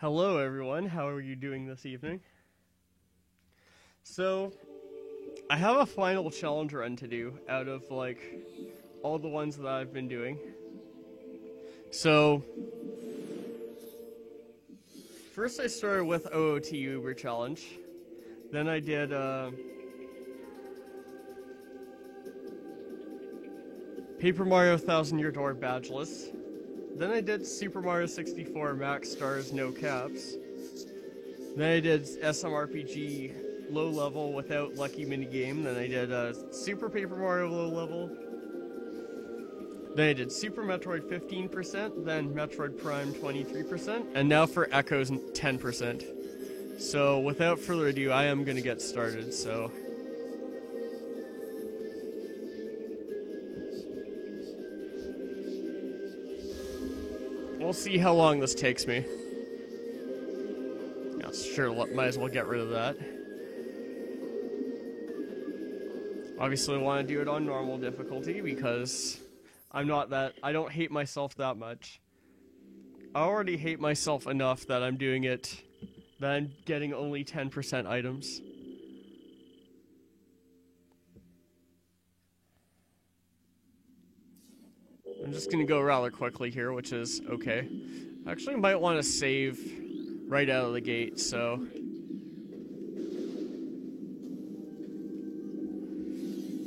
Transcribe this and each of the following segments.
Hello, everyone. How are you doing this evening? So, I have a final challenge run to do out of all the ones that I've been doing. So, first I started with OOT Uber Challenge. Then I did Paper Mario 1000 Year Door Badgeless. Then I did Super Mario 64 Max Stars No Caps. Then I did SMRPG Low Level without Lucky Minigame. Then I did Super Paper Mario Low Level. Then I did Super Metroid 15%, then Metroid Prime 23%, and now for Echoes 10%. So without further ado, I am going to get started, so... We'll see how long this takes me. Yeah, sure, might as well get rid of that. Obviously I want to do it on normal difficulty because I don't hate myself that much. I already hate myself enough that I'm getting only 10% items. I'm just gonna go rather quickly here, which is okay. I actually might want to save right out of the gate, so...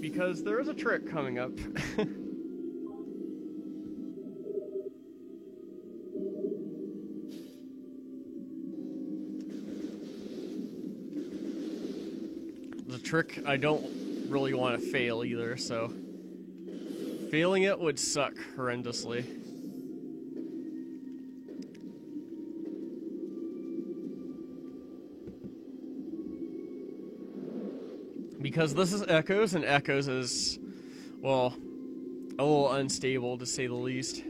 Because there is a trick coming up. The trick I don't really want to fail either, so... Failing it would suck horrendously. Because this is Echoes, and Echoes is, well, a little unstable to say the least.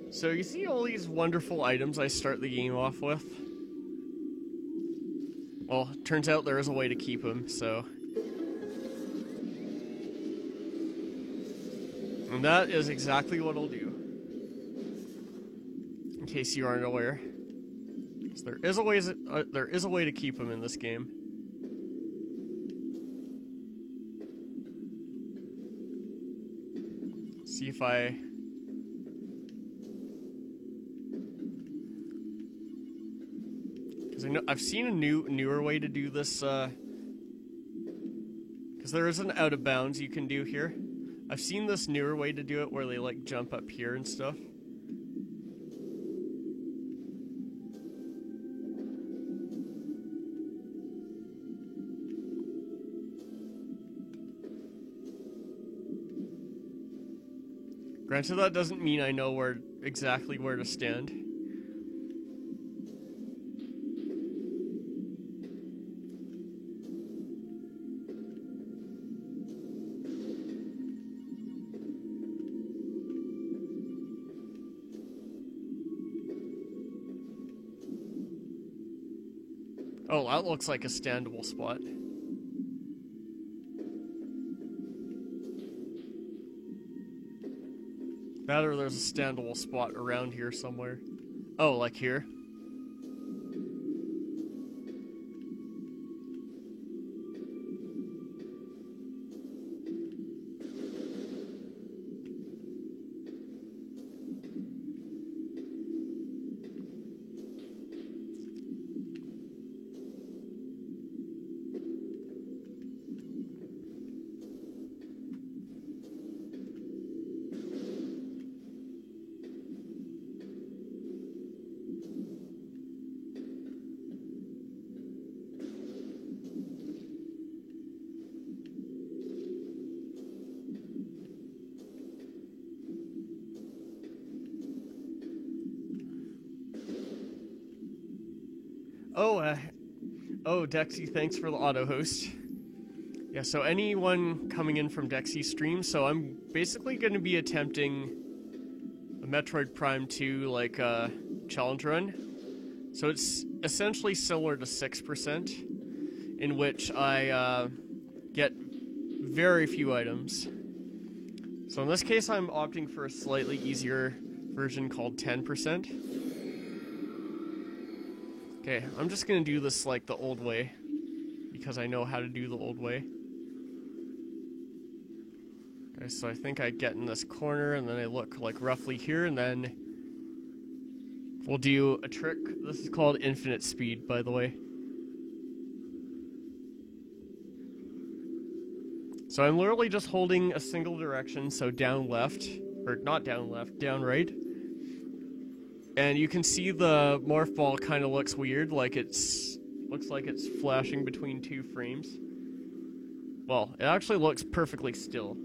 So you see all these wonderful items I start the game off with? Well, turns out there is a way to keep them, so... And that is exactly what I'll do. In case you aren't aware. So there is a way to keep them in this game. See if I've seen a newer way to do this, because there is an out of bounds you can do here. I've seen this newer way to do it where they jump up here and stuff. Granted, that doesn't mean I know exactly where to stand. Oh, that looks like a standable spot. That or there's a standable spot around here somewhere. Oh, like here? Oh, Dexy, thanks for the auto host. Yeah, so anyone coming in from Dexy stream, so I'm basically going to be attempting a Metroid Prime 2, challenge run. So it's essentially similar to 6%. in which I get very few items. So in this case, I'm opting for a slightly easier version called 10%. Okay, I'm just gonna do this like the old way, because I know how to do the old way. Okay, so I think I get in this corner, and then I look like roughly here, and then we'll do a trick. This is called infinite speed, by the way. So I'm literally just holding a single direction, so down left, or not down left, down right. And you can see the morph ball kind of looks weird, like looks like it's flashing between two frames. Well, it actually looks perfectly still.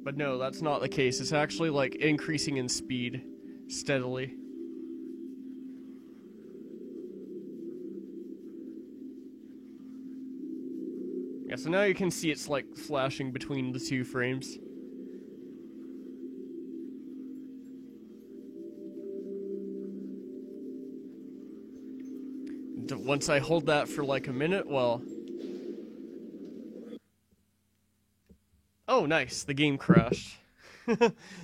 But no, that's not the case. It's actually like increasing in speed steadily. Yeah, so now you can see it's like flashing between the two frames. Once I hold that for like a minute, well... Oh, nice, the game crashed.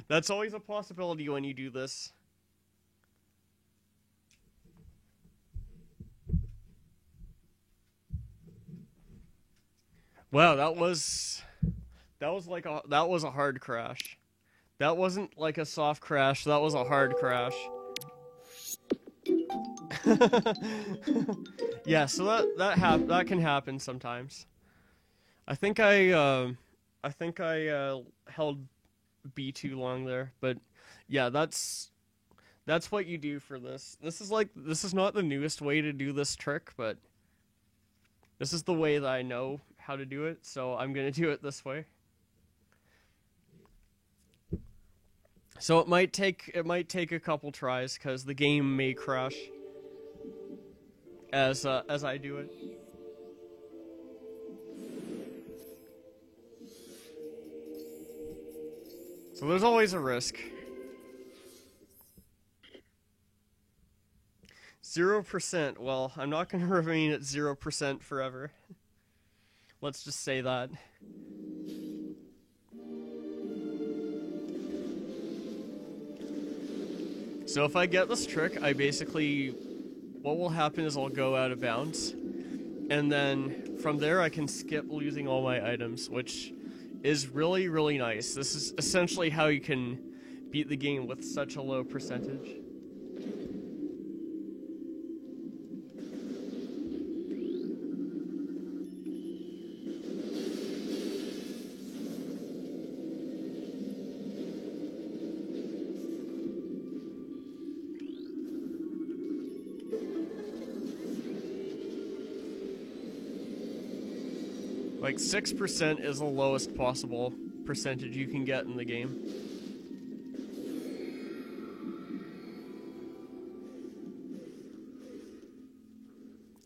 That's always a possibility when you do this. Wow, that was a hard crash. That wasn't like a soft crash, that was a hard crash. Yeah, so that can happen sometimes. I think I held B too long there, but yeah, that's what you do for this. This is not the newest way to do this trick, but this is the way that I know how to do it, so I'm gonna do it this way. So it might take a couple tries because the game may crash as I do it. So there's always a risk. 0%. Well, I'm not gonna remain at 0% forever. Let's just say that. So if I get this trick, what will happen is I'll go out of bounds, and then from there I can skip losing all my items, which is really, really nice. This is essentially how you can beat the game with such a low percentage. Like 6% is the lowest possible percentage you can get in the game.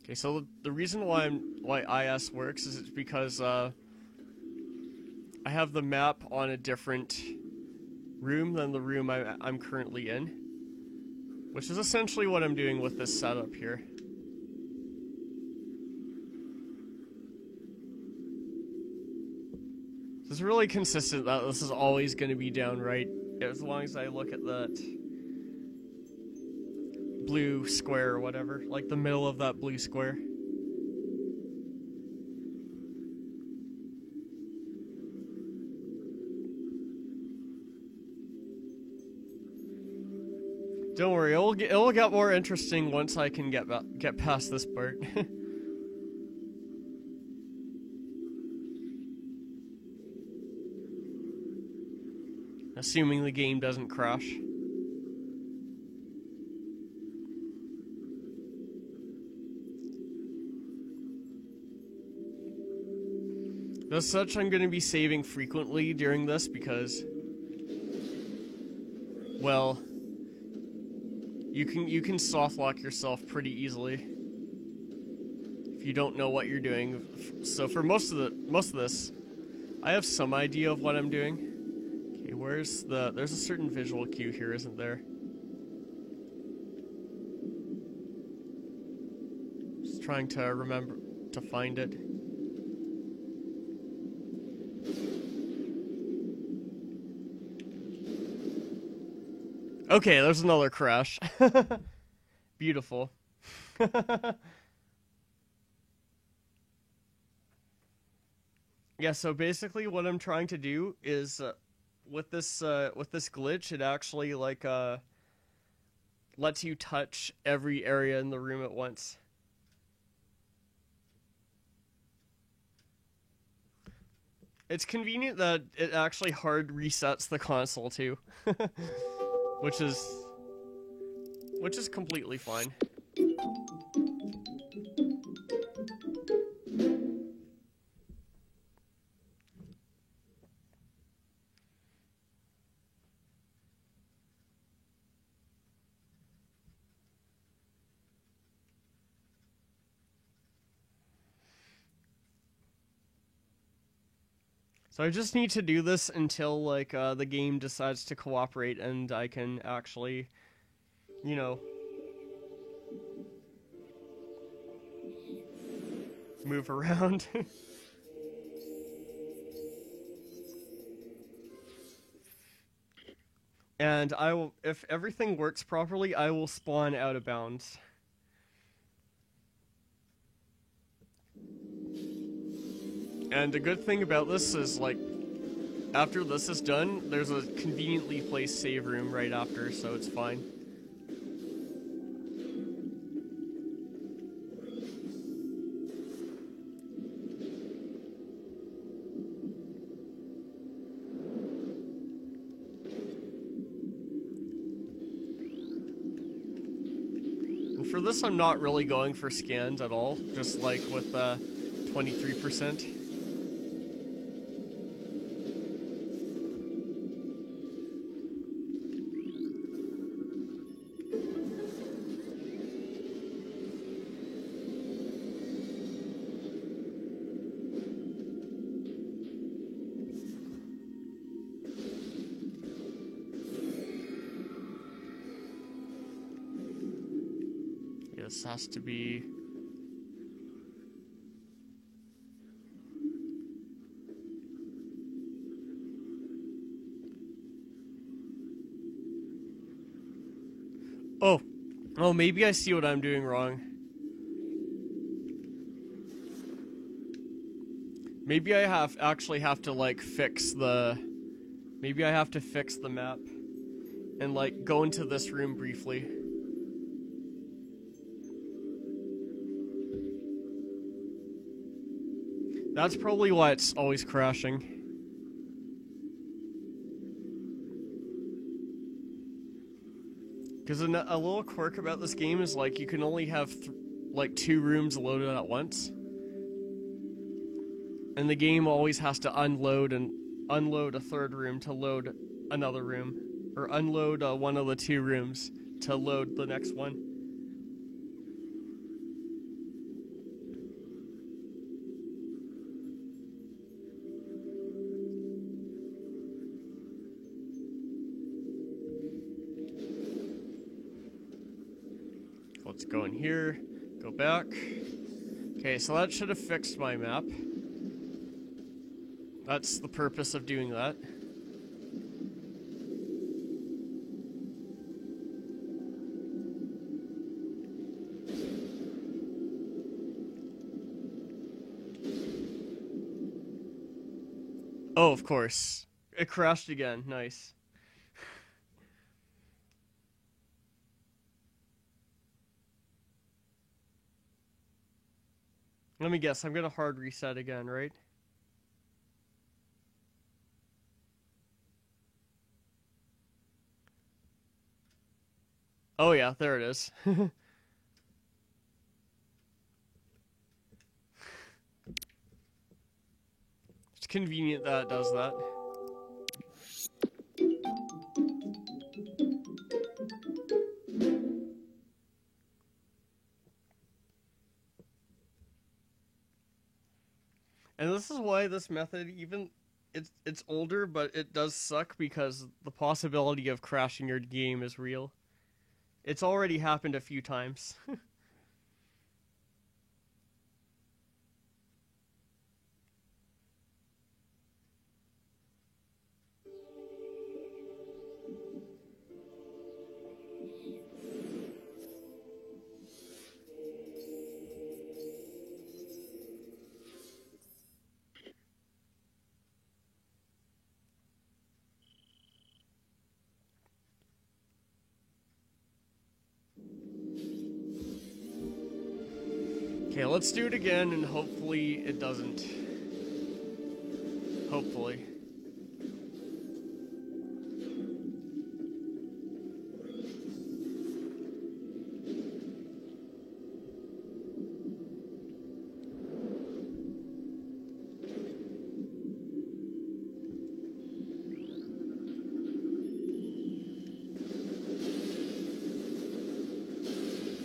Okay, so the reason why IS works is it's because I have the map on a different room than the room I'm currently in, which is essentially what I'm doing with this setup here. It's really consistent that this is always going to be down right, as long as I look at that blue square or whatever, like the middle of that blue square. Don't worry, it'll get more interesting once I can get past this part. Assuming the game doesn't crash. As such, I'm going to be saving frequently during this because, well, you can soft lock yourself pretty easily if you don't know what you're doing. So for most of this, I have some idea of what I'm doing. Okay, where's the... There's a certain visual cue here, isn't there? Just trying to remember to find it. Okay, there's another crash. Beautiful. Yeah, so basically what I'm trying to do is with this glitch, it actually like lets you touch every area in the room at once. It's convenient that it actually hard resets the console too. which is completely fine. So I just need to do this until like the game decides to cooperate and I can actually, you know, move around. And I will, if everything works properly, I will spawn out of bounds. And the good thing about this is, like, after this is done, there's a conveniently placed save room right after, so it's fine. And for this, I'm not really going for scans at all, just like with 23%. This has to be... Oh, maybe I see what I'm doing wrong. Maybe I actually have to like fix the... Maybe I have to fix the map and like go into this room briefly. That's probably why it's always crashing. Because a little quirk about this game is like you can only have like 2 rooms loaded at once. And the game always has to unload a 3rd room to load another room. Or unload one of the 2 rooms to load the next one. Let's go in here, go back. Okay, so that should have fixed my map. That's the purpose of doing that. Oh, of course. It crashed again. Nice. Let me guess, I'm gonna hard reset again, right? Oh yeah, there it is. It's convenient that it does that. And this is why this method, even it's older, but it does suck because the possibility of crashing your game is real. It's already happened a few times. Okay, let's do it again, and hopefully it doesn't. Hopefully.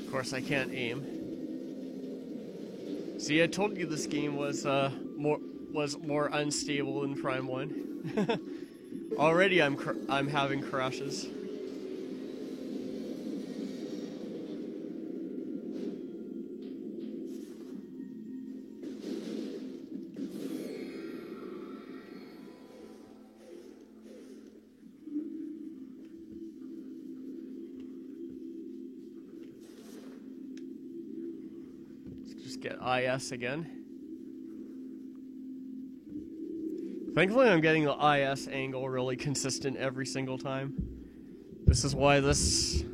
Of course, I can't aim. See, I told you this game was more unstable than Prime 1. Already I'm having crashes. Let's just get IS again. Thankfully, I'm getting the IS angle really consistent every single time. This is why this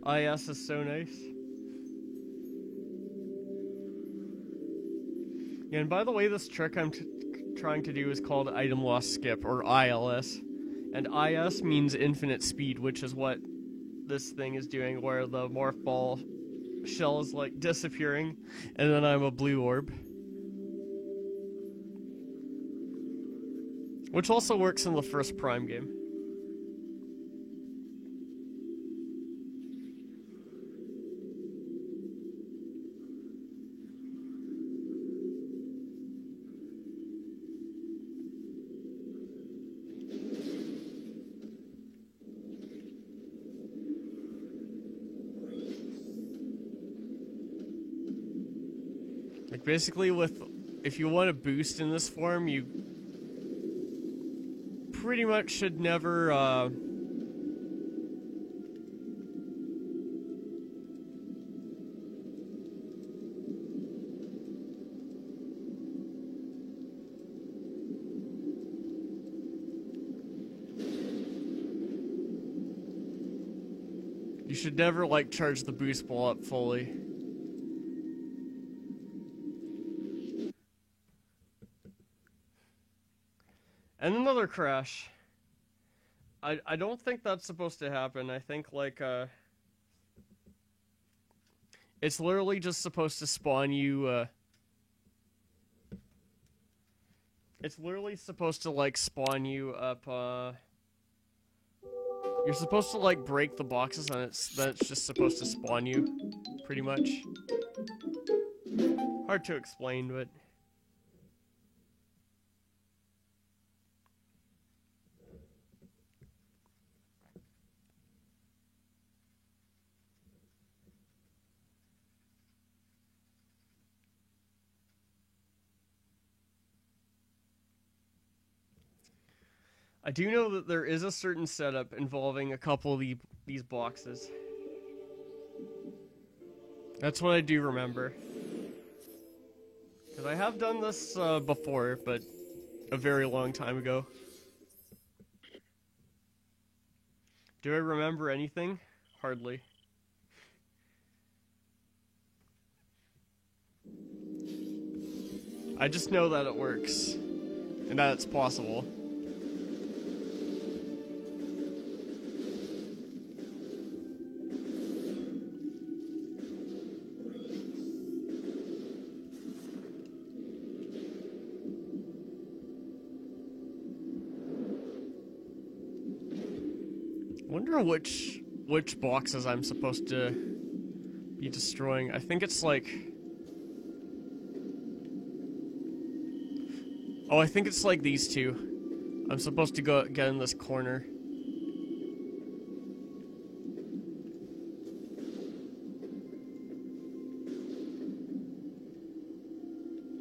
IS is so nice. Yeah, and by the way, this trick I'm trying to do is called item loss skip, or ILS. And IS means infinite speed, which is what this thing is doing, where the morph ball shell is like disappearing, and then I'm a blue orb. Which also works in the first Prime game. Like basically if you want to boost in this form, you pretty much should never, you should never, like, charge the boost ball up fully. And another crash. I don't think that's supposed to happen. I think, like, it's literally just supposed to spawn you, it's literally supposed to, like, spawn you up, you're supposed to, like, break the boxes, and then it's just supposed to spawn you, pretty much. Hard to explain, but... I do know that there is a certain setup involving a couple of these boxes. That's what I do remember. Because I have done this before, but a very long time ago. Do I remember anything? Hardly. I just know that it works. And that it's possible. Wonder which boxes I'm supposed to be destroying. I think it's like... Oh, I think it's like these two. I'm supposed to go get in this corner.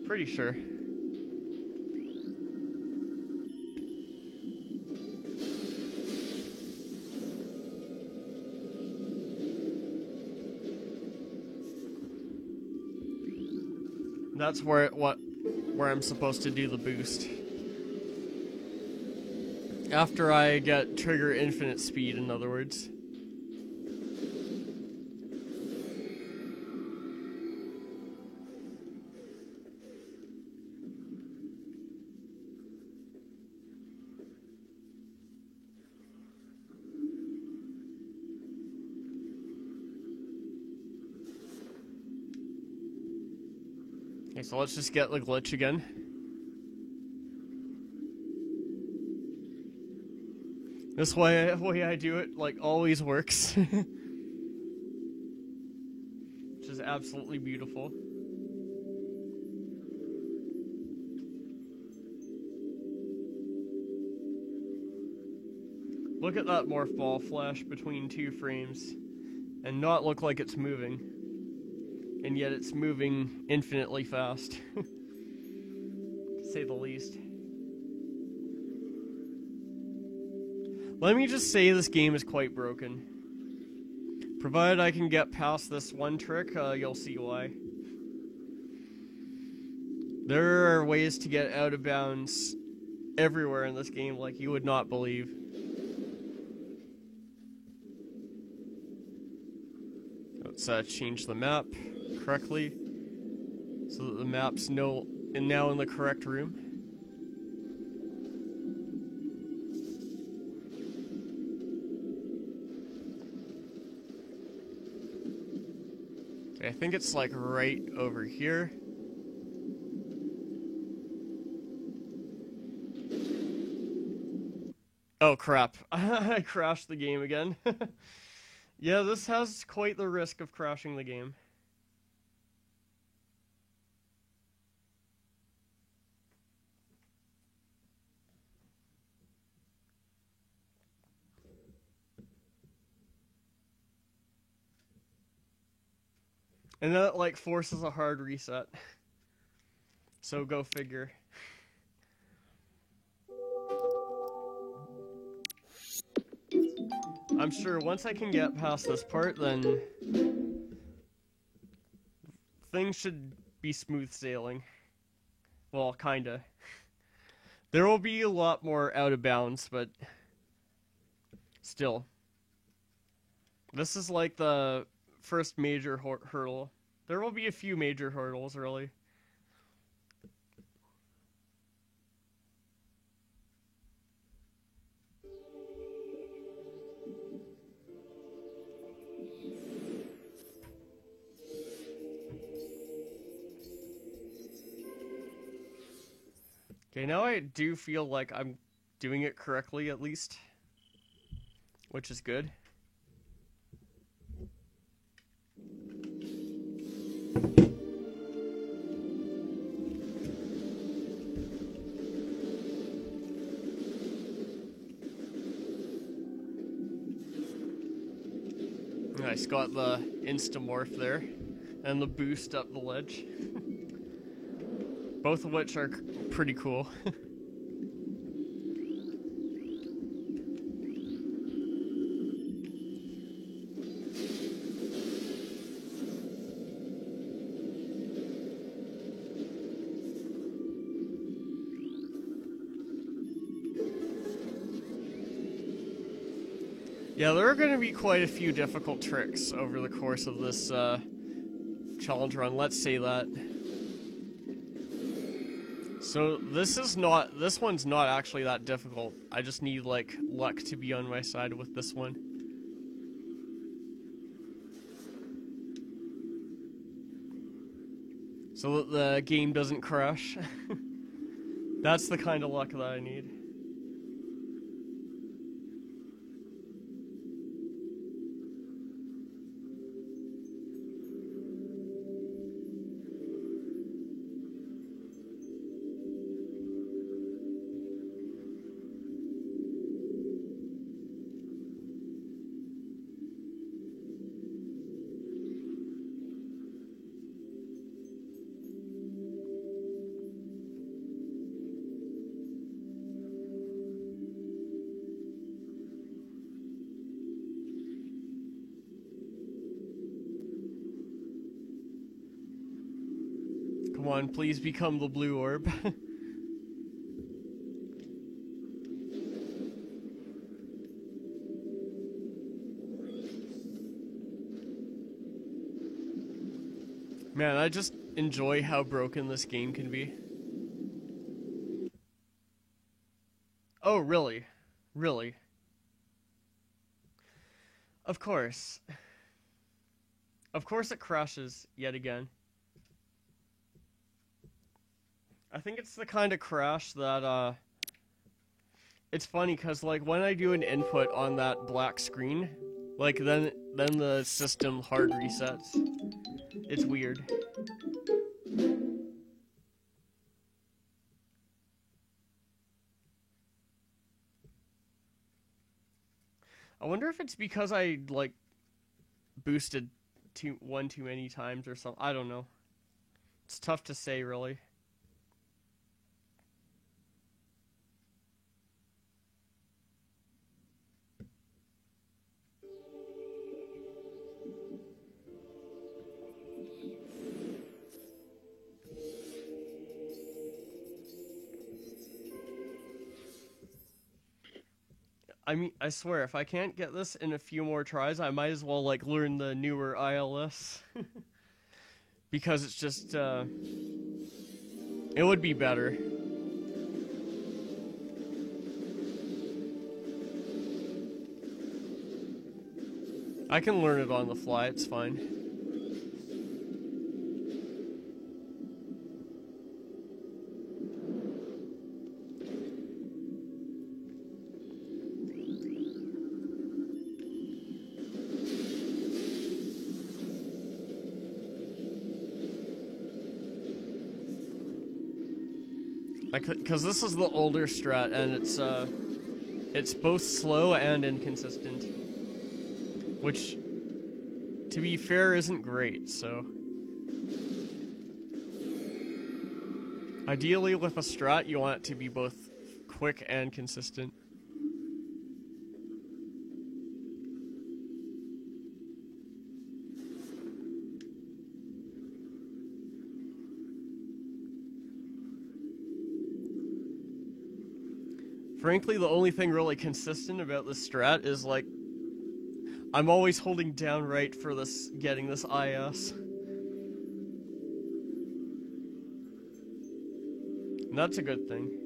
Pretty sure. That's where I'm supposed to do the boost. After I get trigger infinite speed, in other words. Okay, so let's just get the glitch again. This way I do it, like, always works. Which is absolutely beautiful. Look at that morph ball flash between two frames and not look like it's moving. And yet it's moving infinitely fast. To say the least. Let me just say this game is quite broken. Provided I can get past this one trick, you'll see why. There are ways to get out of bounds everywhere in this game like you would not believe. Let's change the map correctly so that the map's now in the correct room. Okay, I think it's like right over here. Oh crap, I crashed the game again. Yeah, this has quite the risk of crashing the game. And that, like, forces a hard reset. So go figure. I'm sure once I can get past this part, then things should be smooth sailing. Well, kinda. There will be a lot more out of bounds, but still. This is like the first major hurdle. There will be a few major hurdles, really. Okay, now I do feel like I'm doing it correctly, at least. Which is good. Nice, got the instamorph there, and the boost up the ledge. Both of which are pretty cool. Yeah, there are going to be quite a few difficult tricks over the course of this challenge run, let's say that. So this one's not actually that difficult. I just need, like, luck to be on my side with this one. So that the game doesn't crash. That's the kind of luck that I need. on, please become the blue orb. Man, I just enjoy how broken this game can be. Oh, really? Really? Of course. Of course it crashes yet again. I think it's the kind of crash that, it's funny, because, like, when I do an input on that black screen, like, then the system hard resets. It's weird. I wonder if it's because I, like, boosted one too many times or something. I don't know. It's tough to say, really. I mean, I swear, if I can't get this in a few more tries, I might as well, like, learn the newer ILS. Because it's just, it would be better. I can learn it on the fly, it's fine. Because this is the older strat, and it's both slow and inconsistent. Which, to be fair, isn't great, so... Ideally, with a strat, you want it to be both quick and consistent. Frankly, the only thing really consistent about this strat is, like, I'm always holding down right for this, getting this IS. And that's a good thing.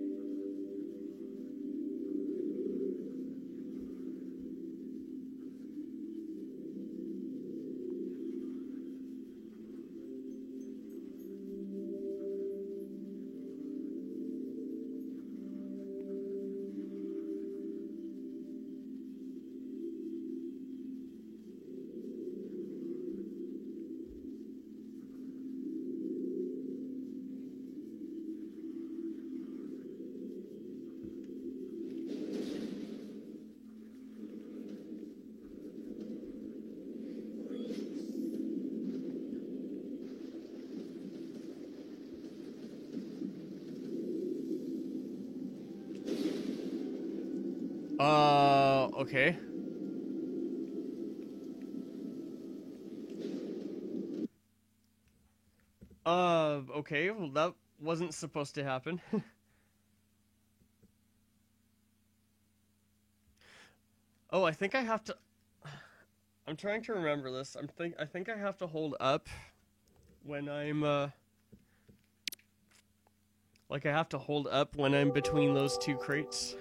Okay. Okay, well that wasn't supposed to happen. Oh, I think I have to... I'm trying to remember this. I think I have to hold up when I'm, like, I have to hold up when I'm between those two crates.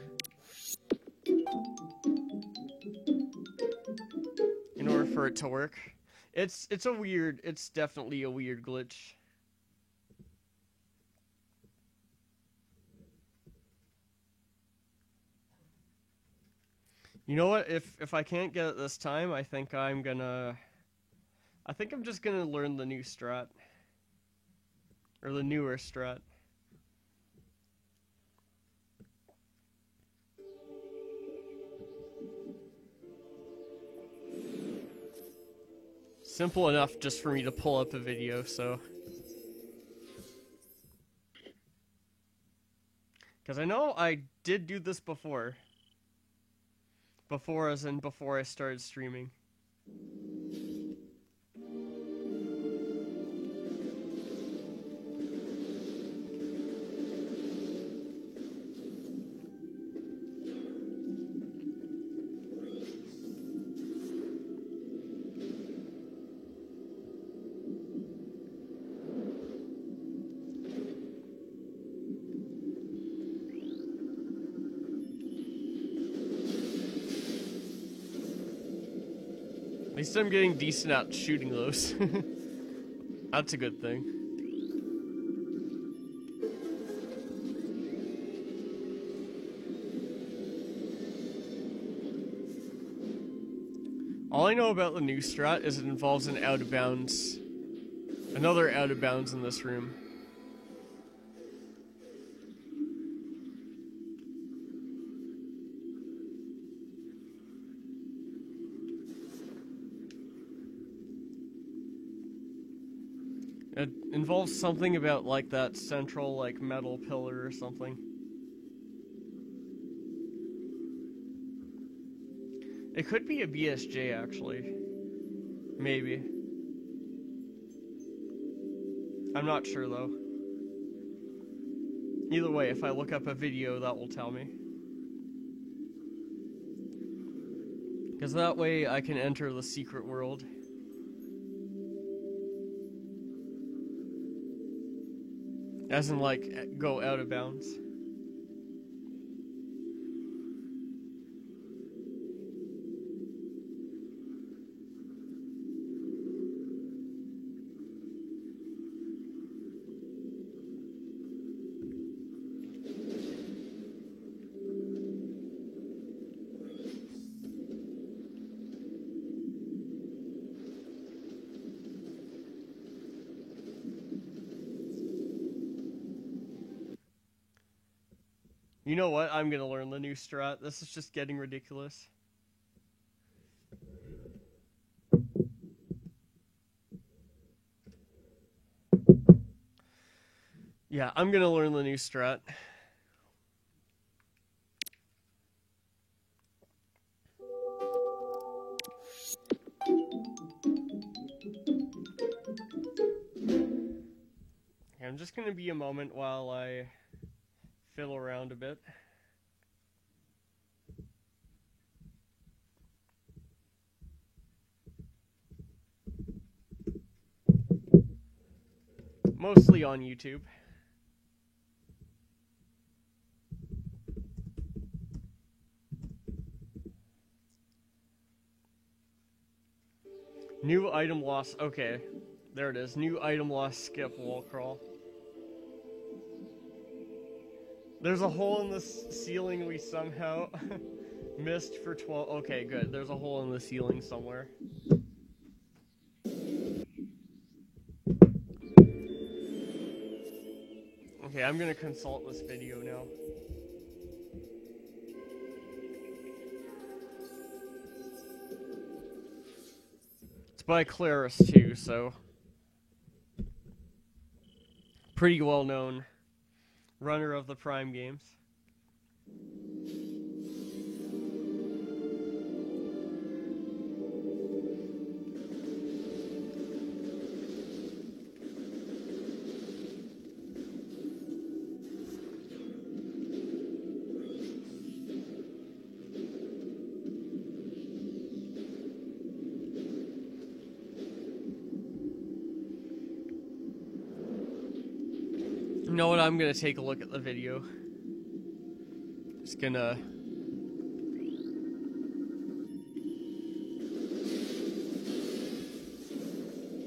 In order for it to work. It's definitely a weird glitch. You know what? If I can't get it this time, I think I'm just gonna learn the new strat. Or the newer strat. Simple enough just for me to pull up a video, so... Because I know I did do this before. Before, as in before I started streaming. At least I'm getting decent at shooting those. That's a good thing. All I know about the new strat is it involves an out of bounds. Another out of bounds in this room. It involves something about like that central like metal pillar or something. It could be a BSJ actually. Maybe. I'm not sure though. Either way, if I look up a video, that will tell me. Because that way I can enter the secret world. As in, like, go out of bounds. You know what? I'm gonna learn the new strat. This is just getting ridiculous. Yeah, I'm gonna learn the new strat. Okay, I'm just gonna be a moment while I fiddle around a bit. Mostly on YouTube. New item loss. Okay, there it is. New item loss skip wall crawl. There's a hole in the ceiling we somehow missed for 12. Okay, good. There's a hole in the ceiling somewhere. Okay, I'm gonna consult this video now. It's by Claris too, so pretty well known runner of the Prime games. You know what? I'm gonna take a look at the video. Just gonna.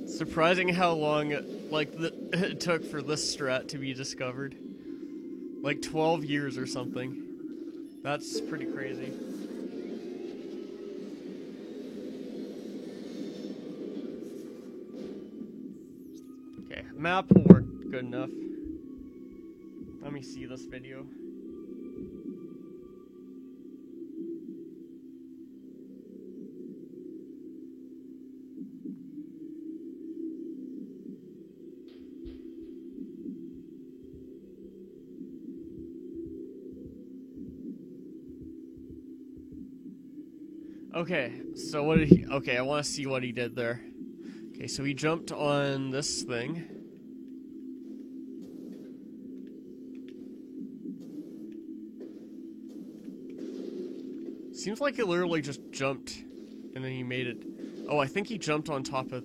Surprising how long it took for this strat to be discovered. Like 12 years or something. That's pretty crazy. Okay, map will work good enough. Let me see this video. Okay, so what did he... Okay, I want to see what he did there. Okay, so he jumped on this thing. Seems like it literally just jumped, and then he made it. Oh, I think he jumped on top of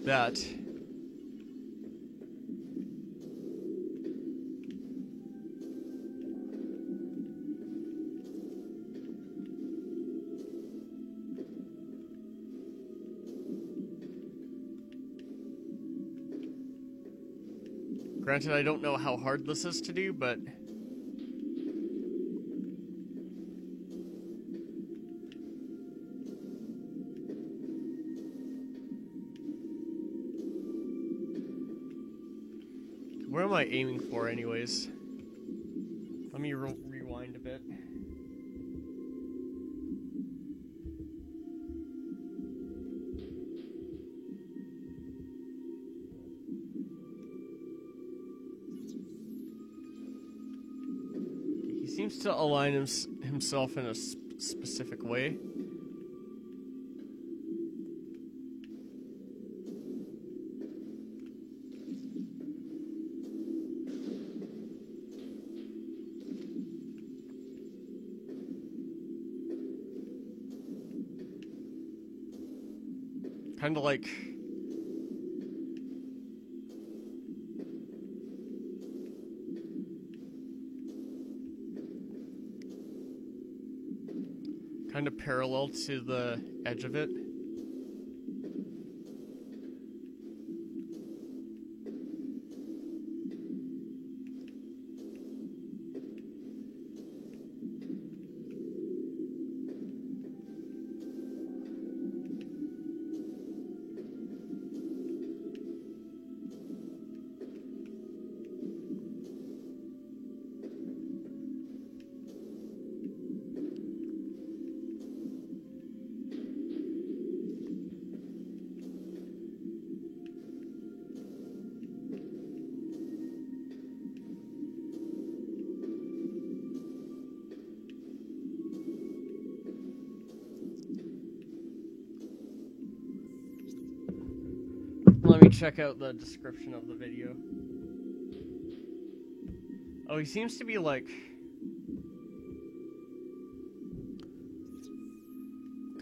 that. Granted, I don't know how hard this is to do, but... Where am I aiming for, anyways? Let me rewind a bit. He seems to align himself in a specific way. Kind of like... kind of parallel to the edge of it. Let me check out the description of the video. Oh, he seems to be like...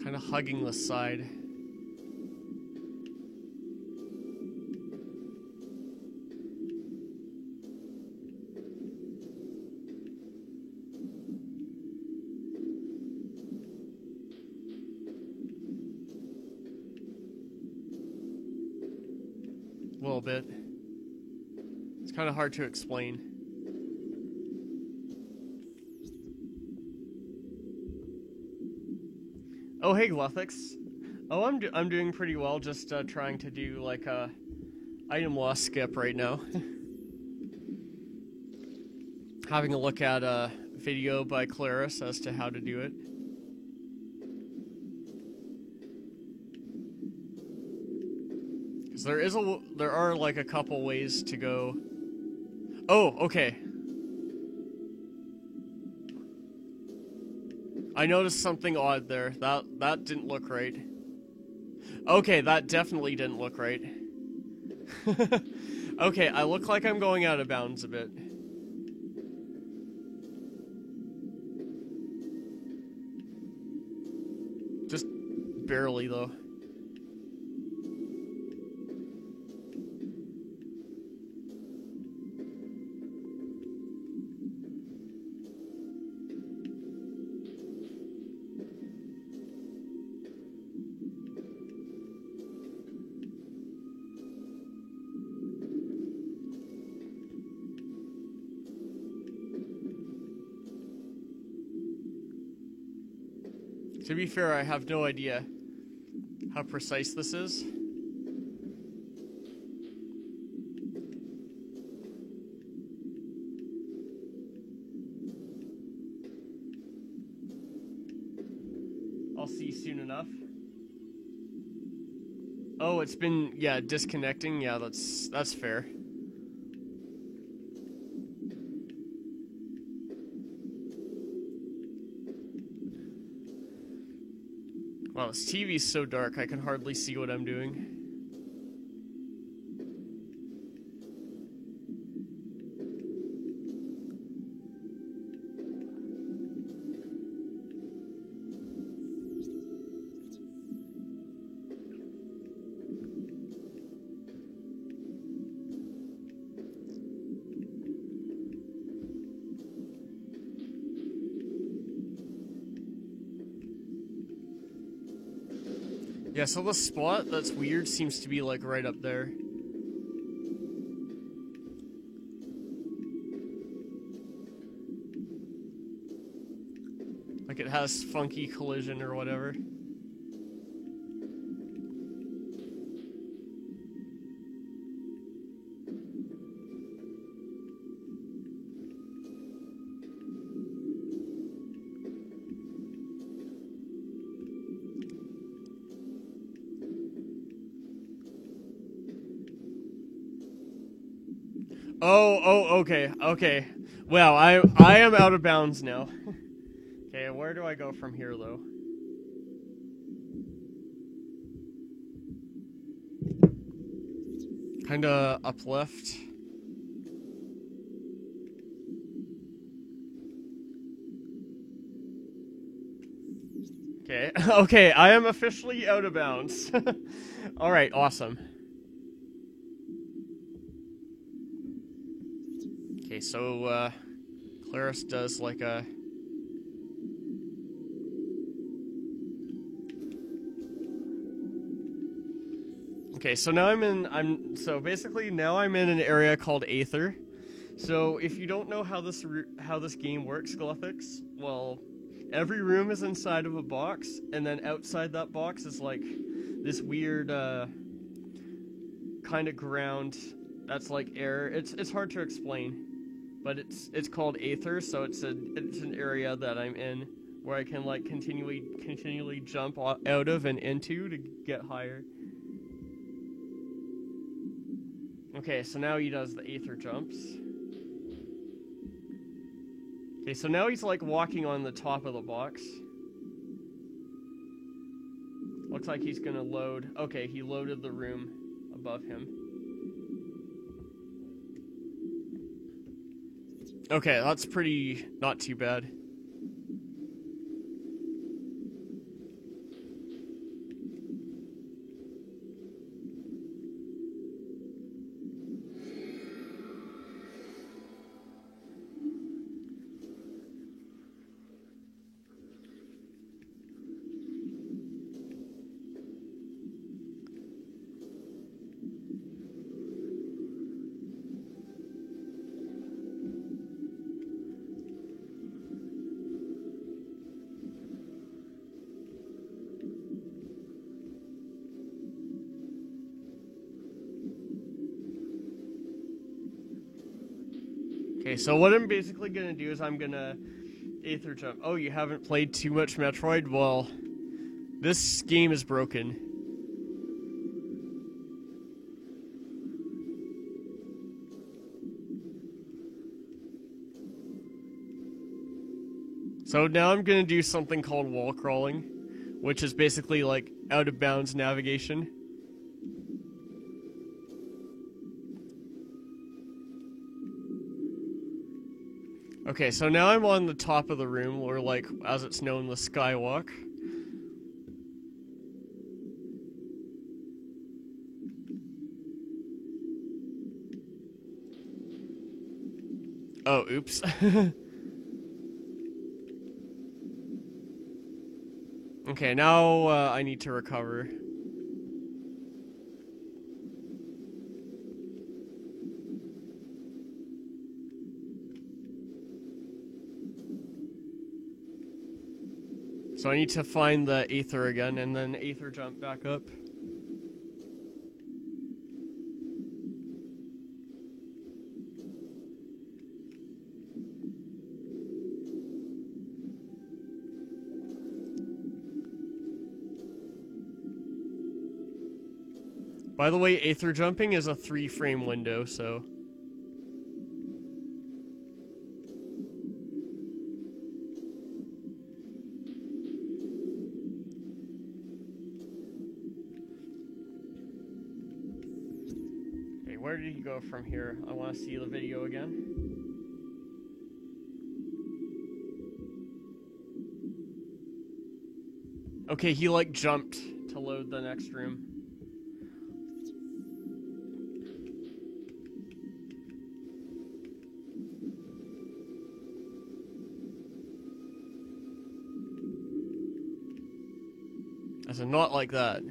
kind of hugging the side. A little bit. It's kind of hard to explain. Oh, hey, Gluthix. Oh, I'm doing pretty well. Just trying to do like a item loss skip right now. Having a look at a video by Claris as to how to do it. There are like a couple ways to go. Oh, okay. I noticed something odd there. That didn't look right. Okay, that definitely didn't look right. Okay, I look like I'm going out of bounds a bit. Just barely, though. To be fair, I have no idea how precise this is. I'll see soon enough. Oh, it's been, yeah, disconnecting. Yeah, that's fair. Wow, this TV's so dark I can hardly see what I'm doing. Yeah, so the spot that's weird seems to be like right up there. Like it has funky collision or whatever. Okay. Well, I am out of bounds now. Okay, where do I go from here, though? Kinda up left. Okay, okay, I am officially out of bounds. Alright, awesome. Okay, so, Claris does like a... Okay, so now so basically now I'm in an area called Aether. So if you don't know how this game works, Glyphix, well, every room is inside of a box, and then outside that box is like this weird kind of ground that's like air. It's hard to explain, but it's called Aether, so it's an area that I'm in where I can like continually jump out of and into to get higher. Okay, so now he does the Aether jumps. Okay, so now he's like walking on the top of the box. Looks like he's gonna load. Okay, he loaded the room above him. Okay, that's pretty not too bad. Okay, so what I'm basically gonna do is I'm gonna Aether jump. Oh, you haven't played too much Metroid? Well, this game is broken. So now I'm gonna do something called wall crawling, which is basically like out of bounds navigation. Okay, so now I'm on the top of the room, or like, as it's known, the Skywalk. Oh, oops. Okay, now I need to recover. So I need to find the Aether again, and then Aether jump back up. By the way, Aether jumping is a 3-frame window, so... Okay, where did he go from here? I want to see the video again. Okay, he like jumped to load the next room. As in, not like that.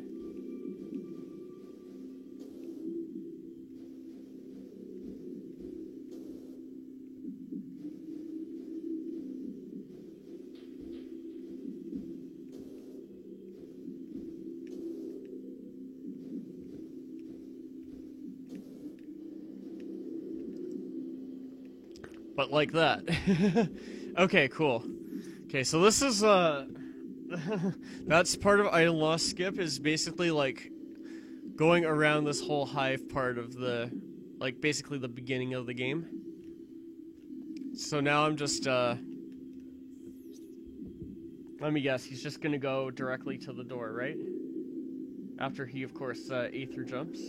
But like that. Okay, cool. Okay, so this is, that's part of item loss skip, is basically, like, going around this whole hive part of the, like, basically the beginning of the game. So now I'm just, let me guess, he's just gonna go directly to the door, right? After he, of course, Aether jumps.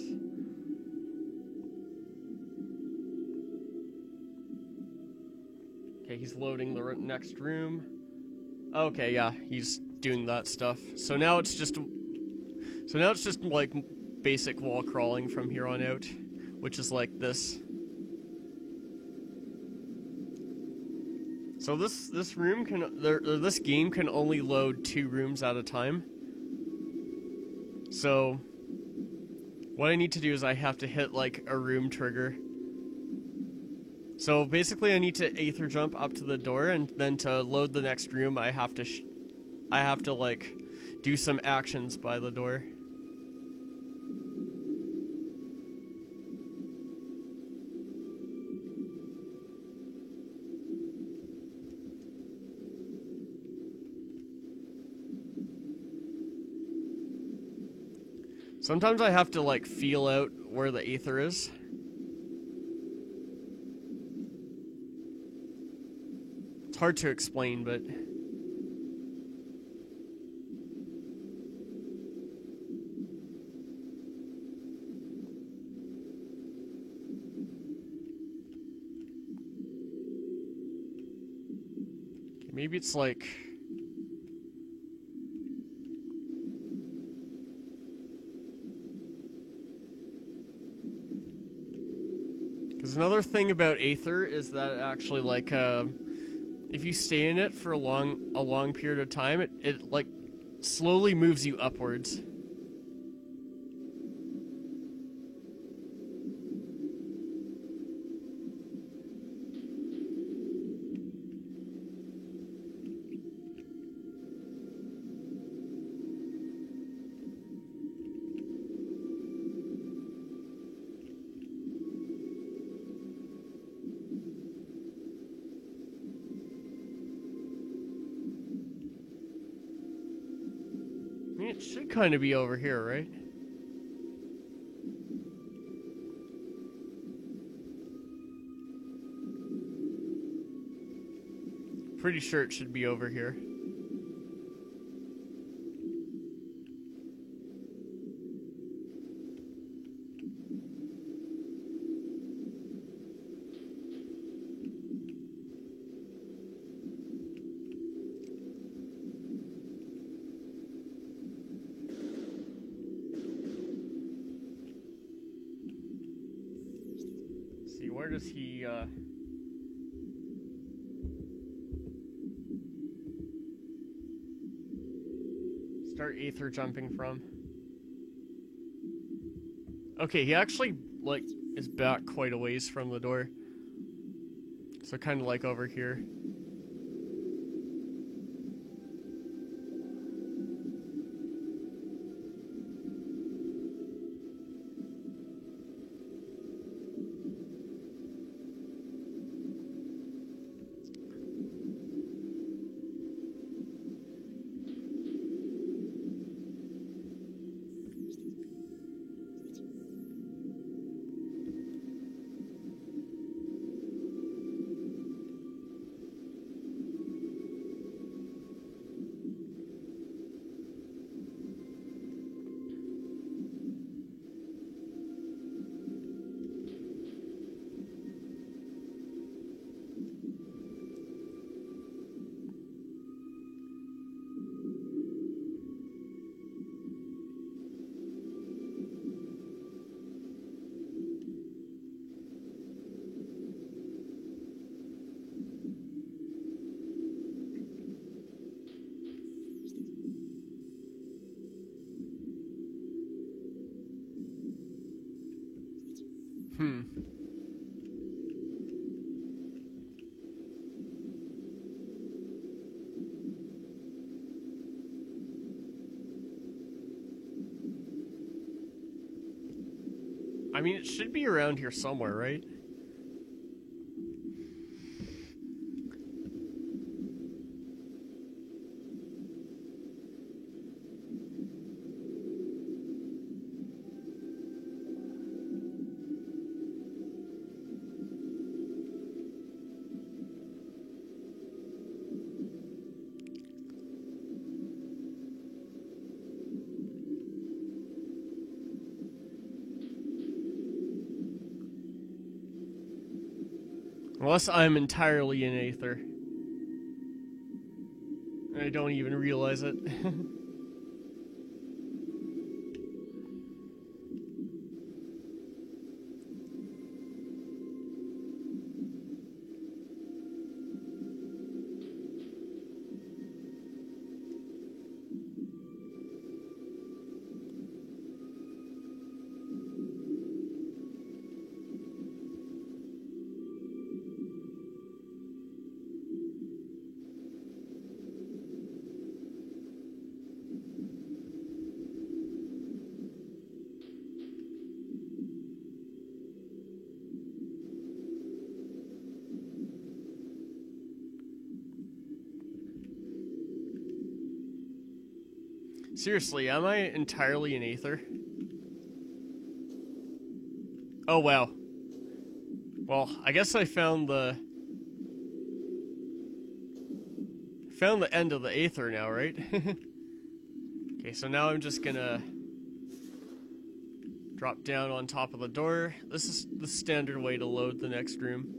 Okay, he's loading the next room. Okay, yeah, he's doing that stuff. So now it's just like basic wall crawling from here on out, which is like this. So this room can this game can only load 2 rooms at a time. So what I need to do is I have to hit like a room trigger. So basically I need to Aether jump up to the door, and then to load the next room I have to like do some actions by the door. Sometimes I have to like feel out where the Aether is. It's hard to explain, but maybe it's like because another thing about Aether is that actually like if you stay in it for a long period of time, it like slowly moves you upwards. I mean, it should kind of be over here, right? Pretty sure it should be over here. See, where does he, start Aether jumping from? Okay, he actually, like, is back quite a ways from the door. So kind of like over here. I mean, it should be around here somewhere, right? Unless I'm entirely in Aether. I don't even realize it. Seriously, am I entirely in Aether? Oh, wow. Well, I guess I found the end of the Aether now, right? Okay, so now I'm just gonna drop down on top of the door. This is the standard way to load the next room.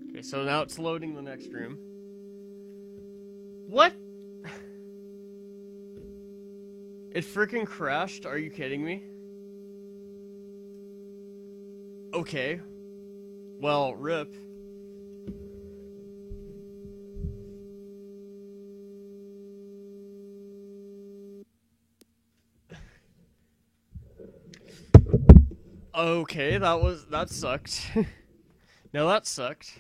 Okay, so now it's loading the next room. What? It freaking crashed? Are you kidding me? Okay. Well, rip. Okay, that sucked. Now that sucked.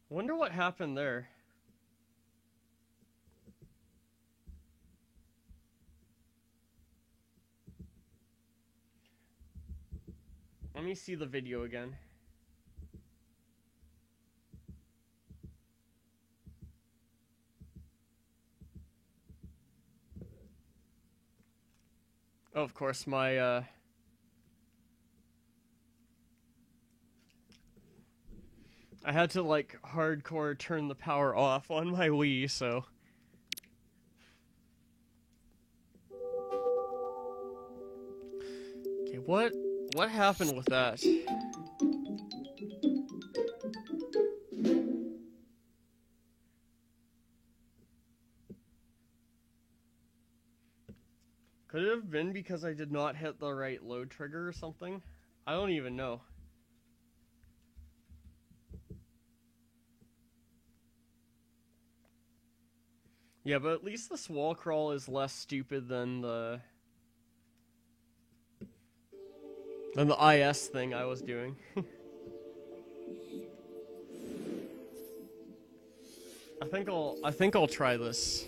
Wonder what happened there. Let me see the video again. Oh, of course, my, I had to, like, hardcore turn the power off on my Wii, so... Okay, what happened with that? Could it have been because I did not hit the right load trigger or something? I don't even know. Yeah, but at least this wall crawl is less stupid than the IS thing I was doing. I think I'll try this.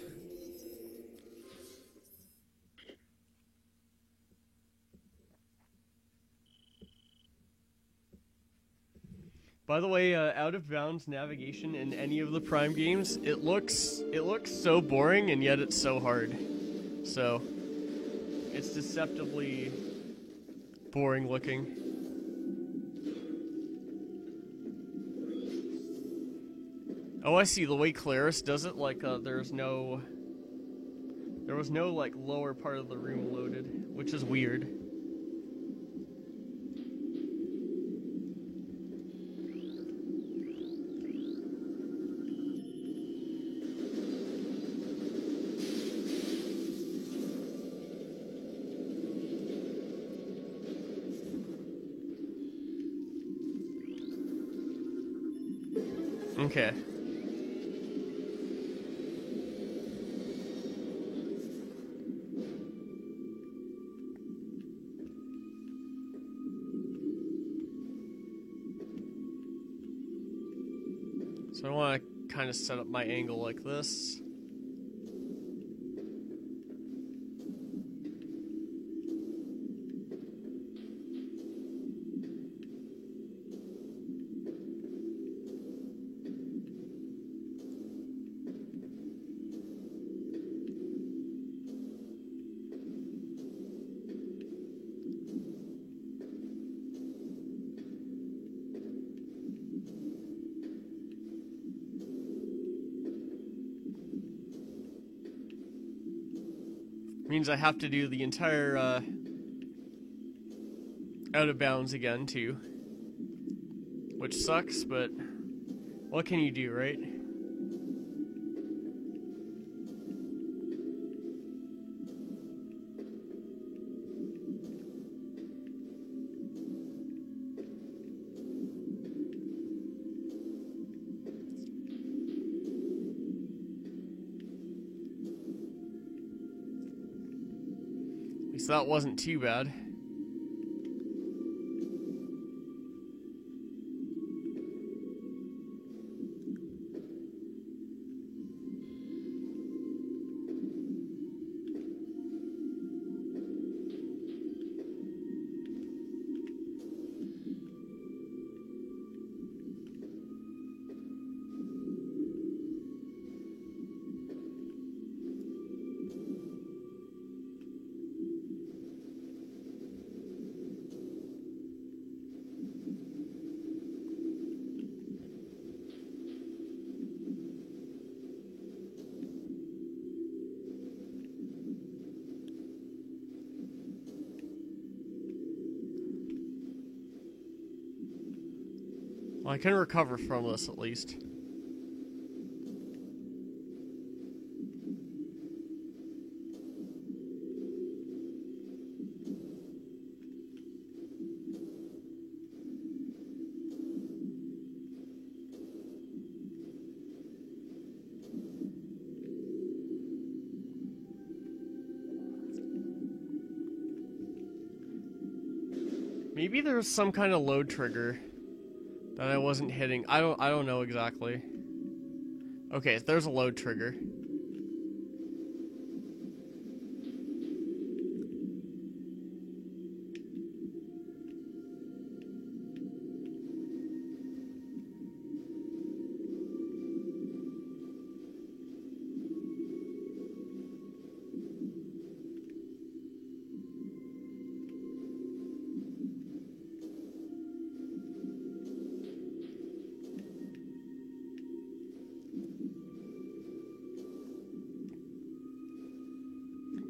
By the way, out of bounds navigation in any of the Prime games, it looks so boring and yet it's so hard. So it's deceptively boring looking. Oh, I see. The way Claris does it, like there was no like lower part of the room loaded, which is weird. Okay. So I want to kind of set up my angle like this. Means I have to do the entire out of bounds again too, which sucks, but what can you do, right? At least that wasn't too bad. Well, I can recover from this at least. Maybe there's some kind of load trigger that I wasn't hitting. I don't know exactly. Okay, there's a load trigger.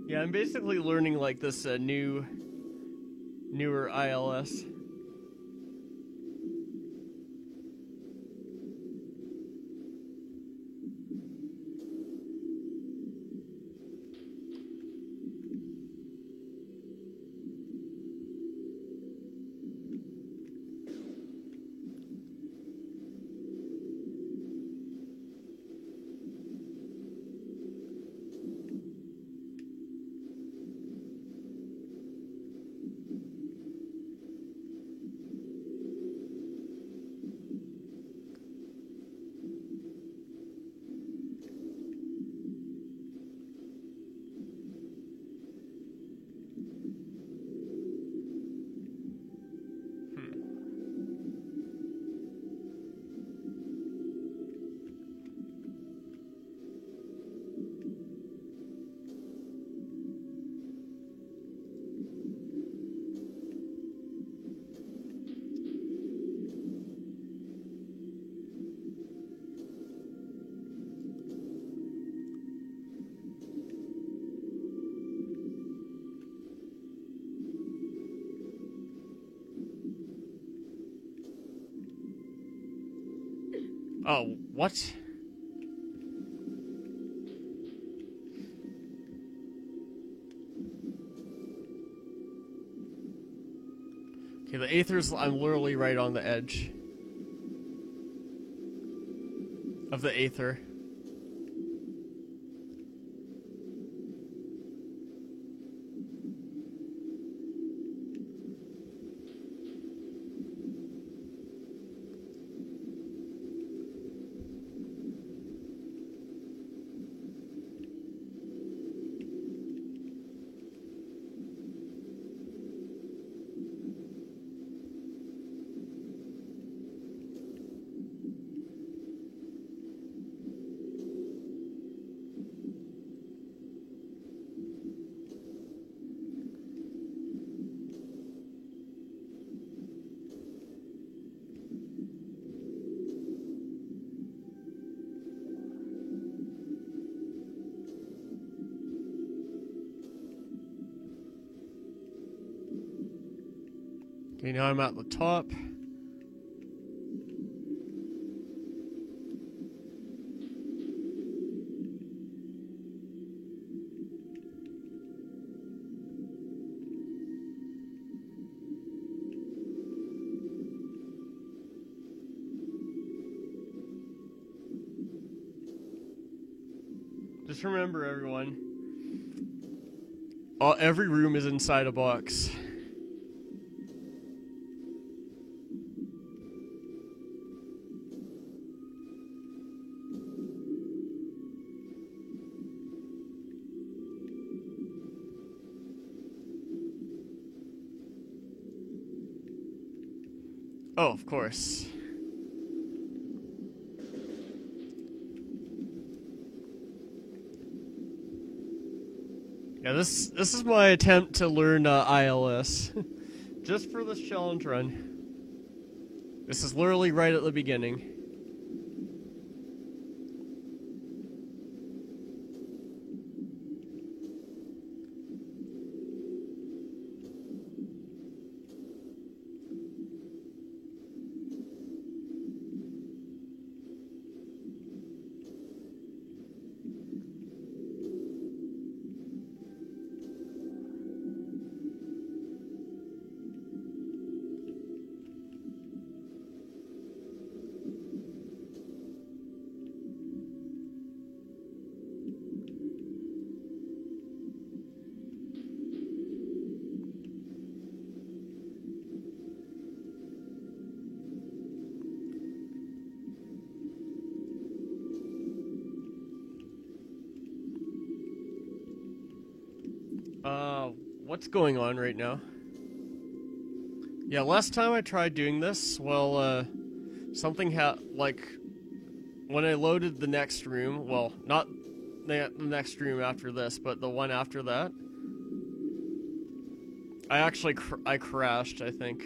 Yeah, I'm basically learning like this newer ILS. Oh, what? Okay, the Aether's... I'm literally right on the edge of the Aether. Okay, now I'm at the top. Just remember, everyone, every room is inside a box. Oh, of course. Yeah, this is my attempt to learn ILS. Just for this challenge run. This is literally right at the beginning. What's going on right now? Yeah, last time I tried doing this, well, something like, when I loaded the next room, well, not the next room after this, but the one after that, I actually, I crashed, I think.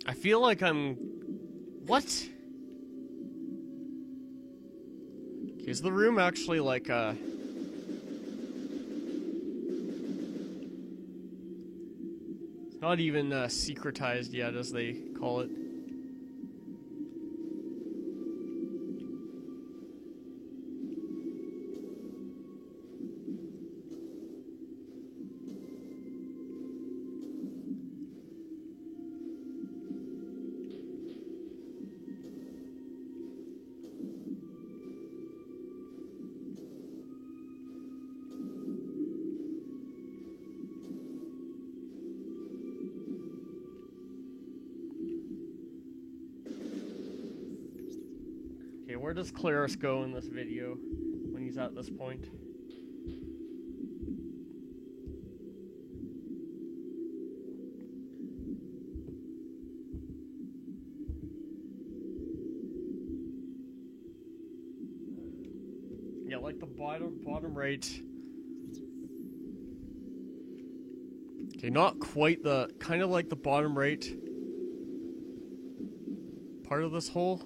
I feel like I'm... What? Okay, is the room actually like, It's not even, secretized yet, as they call it. Okay, where does Claris go in this video when he's at this point? Yeah, like the bottom right. Okay, not quite the, kind of like the bottom right part of this hole.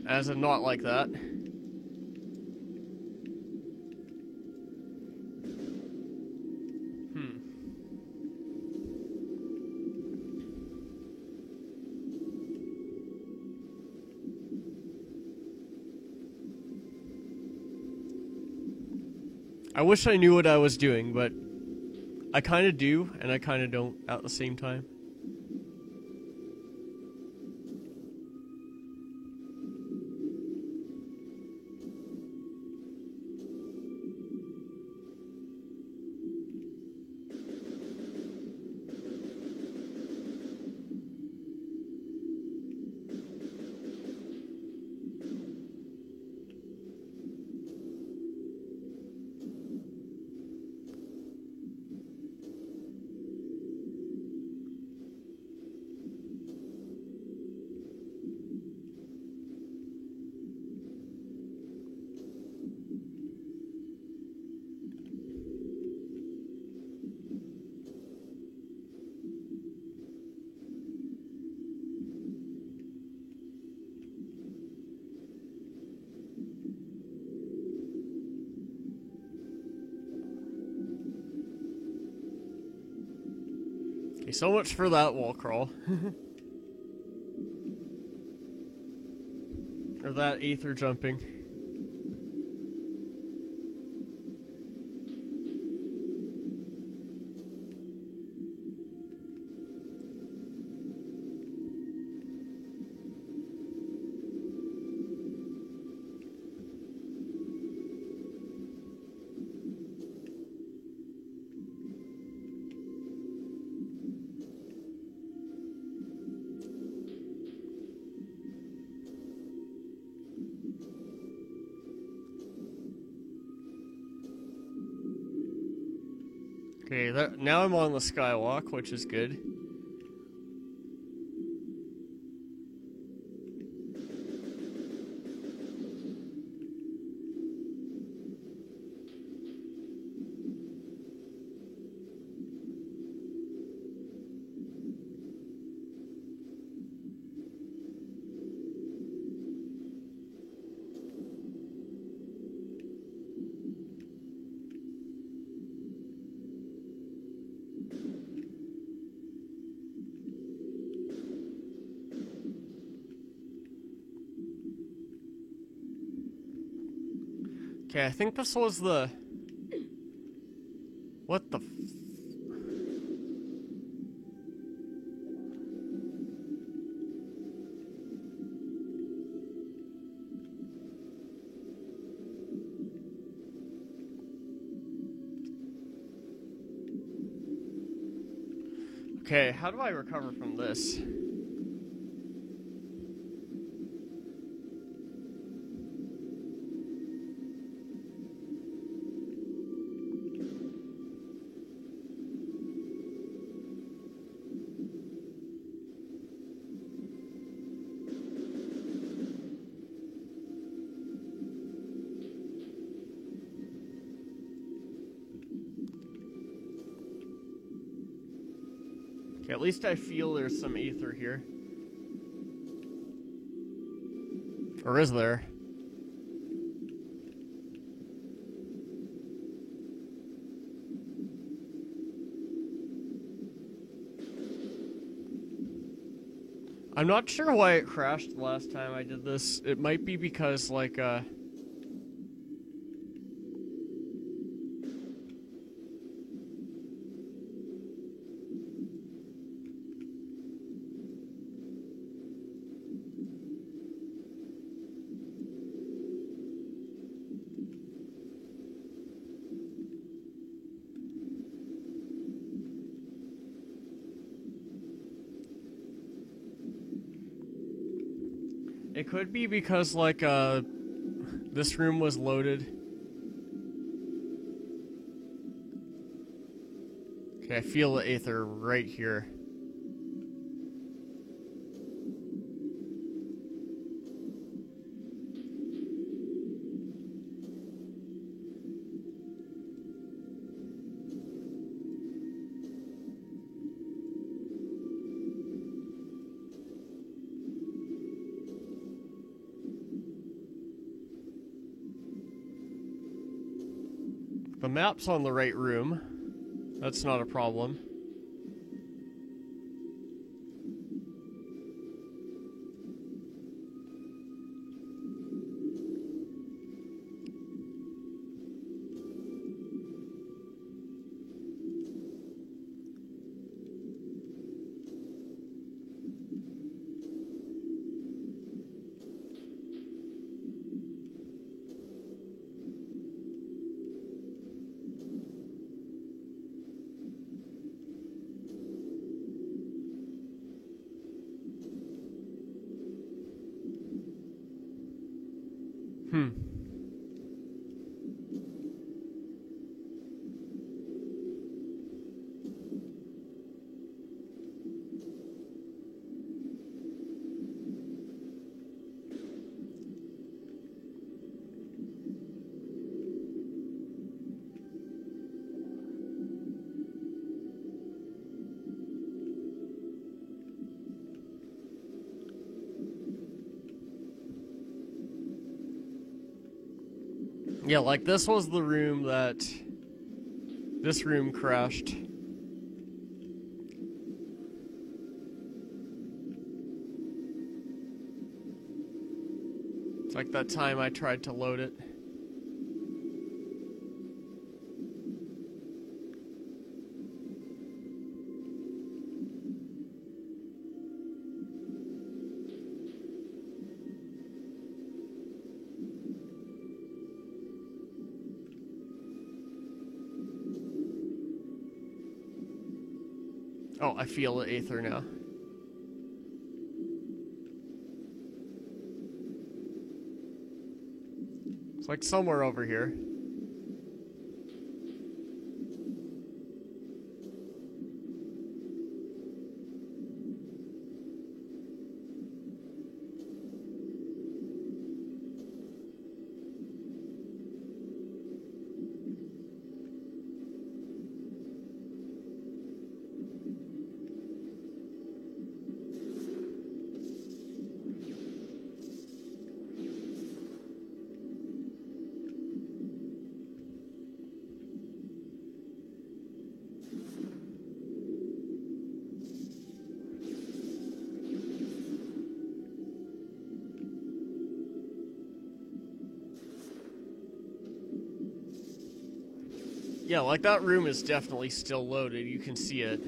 As in not like that. I wish I knew what I was doing, but I kind of do, and I kind of don't at the same time. Okay, so much for that wall crawl. Or that aether jumping. Okay, now I'm on the skywalk, which is good. Okay, I think this was the... What the... Okay, how do I recover from this? Okay, at least I feel there's some aether here. Or is there? I'm not sure why it crashed the last time I did this. It might be because, like, it could be because, like, this room was loaded. Okay, I feel the aether right here. The map's on the right room. That's not a problem. Hmm. Yeah, like this was the room that this room crashed. It's like that time I tried to load it. Oh, I feel the Aether now. It's like somewhere over here. Yeah, like that room is definitely still loaded. You can see it.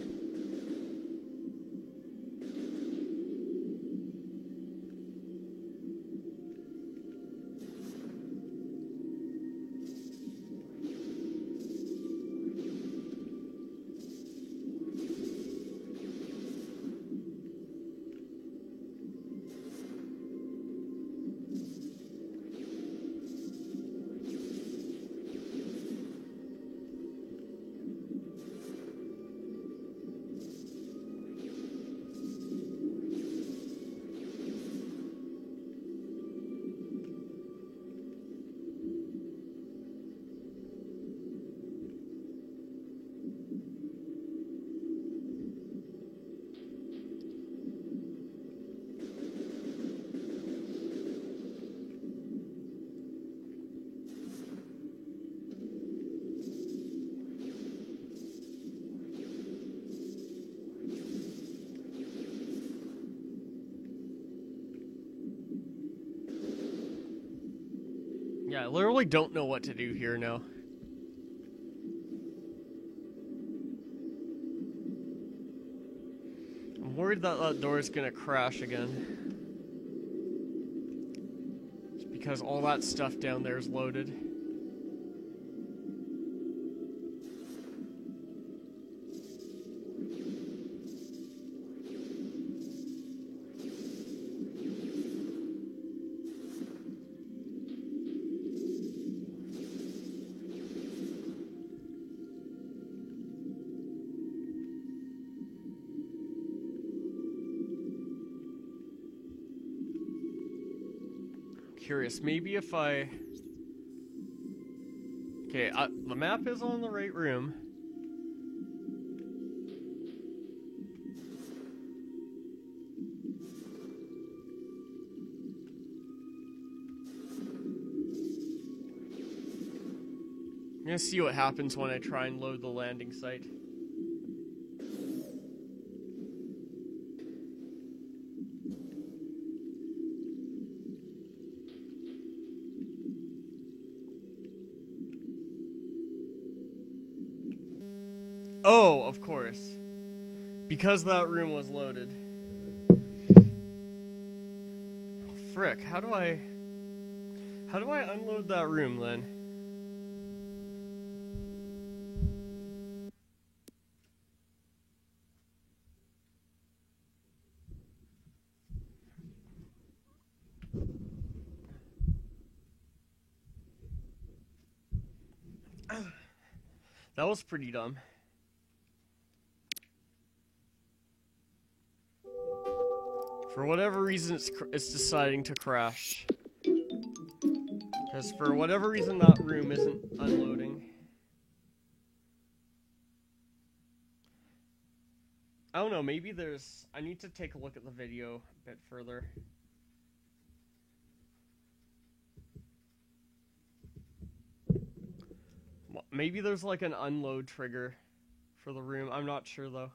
Yeah, I literally don't know what to do here now. I'm worried that that door is gonna crash again. It's because all that stuff down there is loaded. Curious, maybe if I... Okay, the map is on the right room. I'm gonna see what happens when I try and load the landing site. Oh, of course. Because that room was loaded. Frick, how do I unload that room then? That was pretty dumb. For whatever reason, it's deciding to crash. Because for whatever reason, that room isn't unloading. I don't know, maybe there's... I need to take a look at the video a bit further. Maybe there's like an unload trigger for the room. I'm not sure though.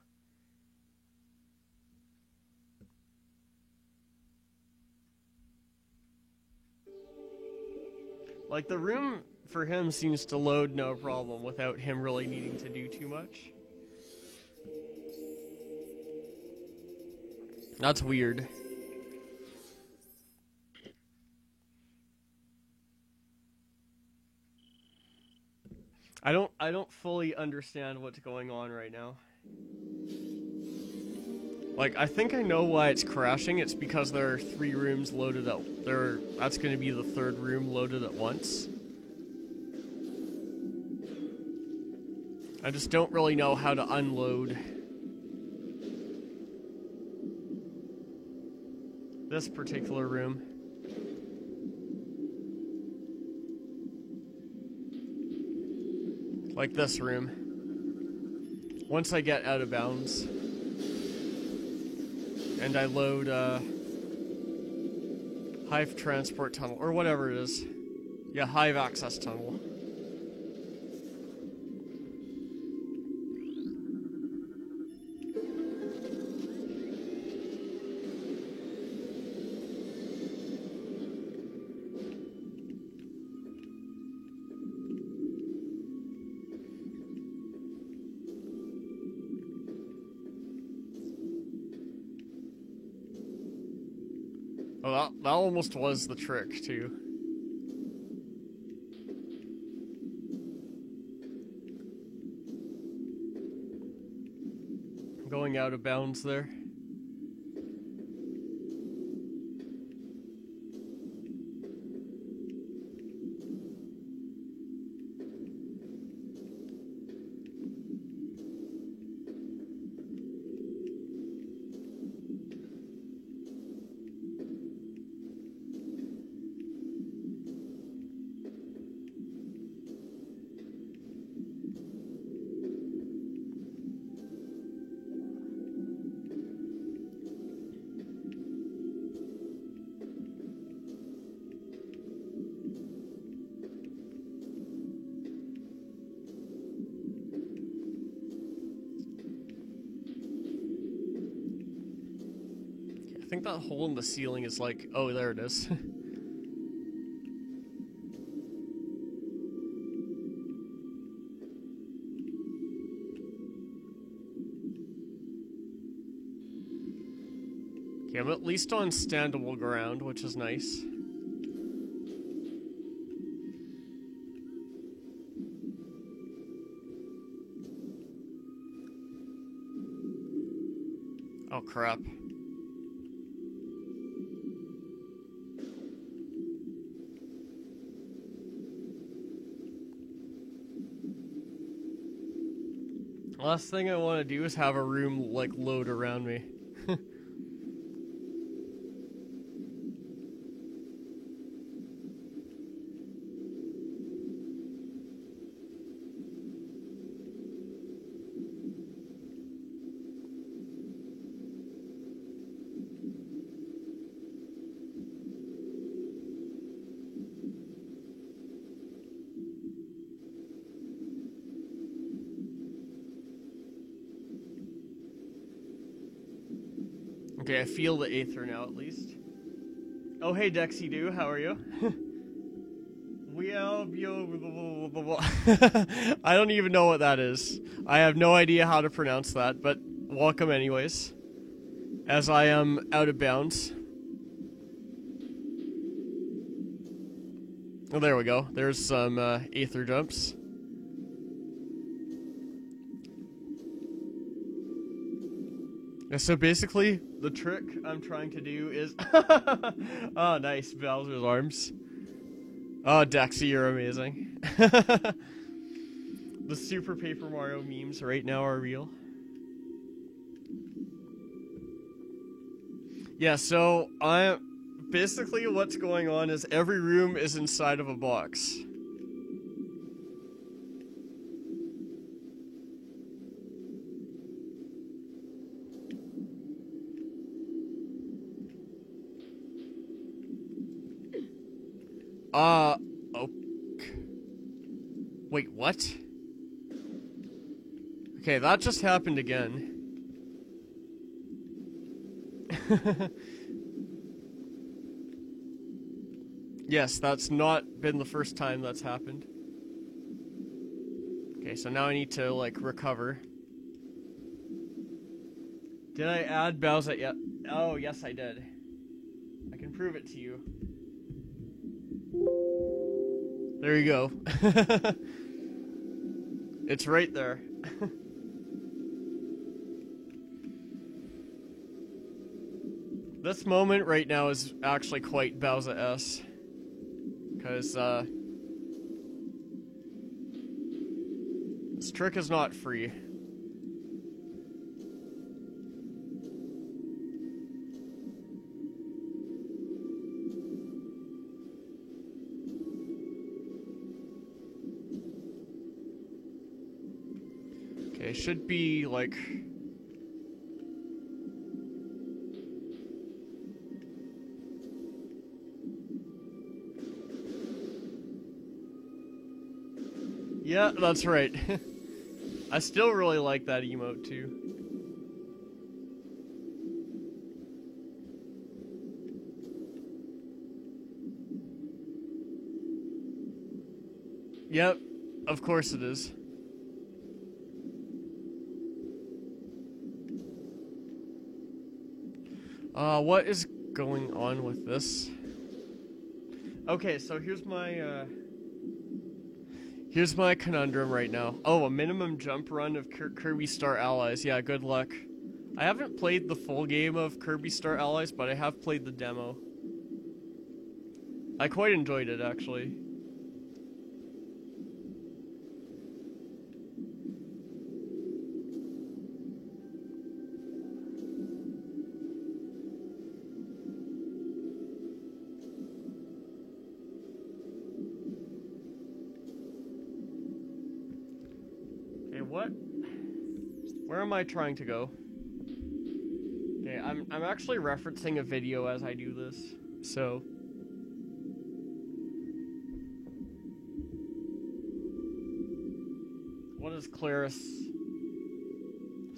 Like the room for him seems to load no problem without him really needing to do too much. That's weird. I don't fully understand what's going on right now. Like, I think I know why it's crashing. It's because there are 3 rooms loaded up. That's going to be the 3rd room loaded at once. I just don't really know how to unload this particular room. Like this room. Once I get out of bounds and I load Hive Transport Tunnel, or whatever it is. Yeah, Hive Access Tunnel. Oh, that almost was the trick, too. Going out of bounds there. I think that hole in the ceiling is like... Oh, there it is. Okay, I'm at least on standable ground, which is nice. Oh, crap. Last thing I want to do is have a room, like, load around me. Okay, I feel the Aether now, at least. Oh, hey, Dexy Doo, how are you? I don't even know what that is. I have no idea how to pronounce that, but welcome anyways. As I am out of bounds. Oh, there we go. There's some Aether jumps. So basically, the trick I'm trying to do is... Oh, nice, Bowser's arms. Oh, Dexy, you're amazing. The Super Paper Mario memes right now are real. Yeah, so basically what's going on is every room is inside of a box. Oh. Wait, what? Okay, that just happened again. Yes, that's not been the first time that's happened. Okay, so now I need to, like, recover. Did I add Bowser yet? Oh, yes, I did. I can prove it to you. There you go. It's right there. This moment right now is actually quite Bowser-esque. Because, this trick is not free. Okay, should be, like... Yeah, that's right. I still really like that emote, too. Yep, of course it is. What is going on with this? Okay, so here's my conundrum right now. Oh, a minimum jump run of Kirby Star Allies. Yeah, good luck. I haven't played the full game of Kirby Star Allies, but I have played the demo. I quite enjoyed it, actually. Where am I trying to go? Okay, I'm actually referencing a video as I do this, so... What does Claris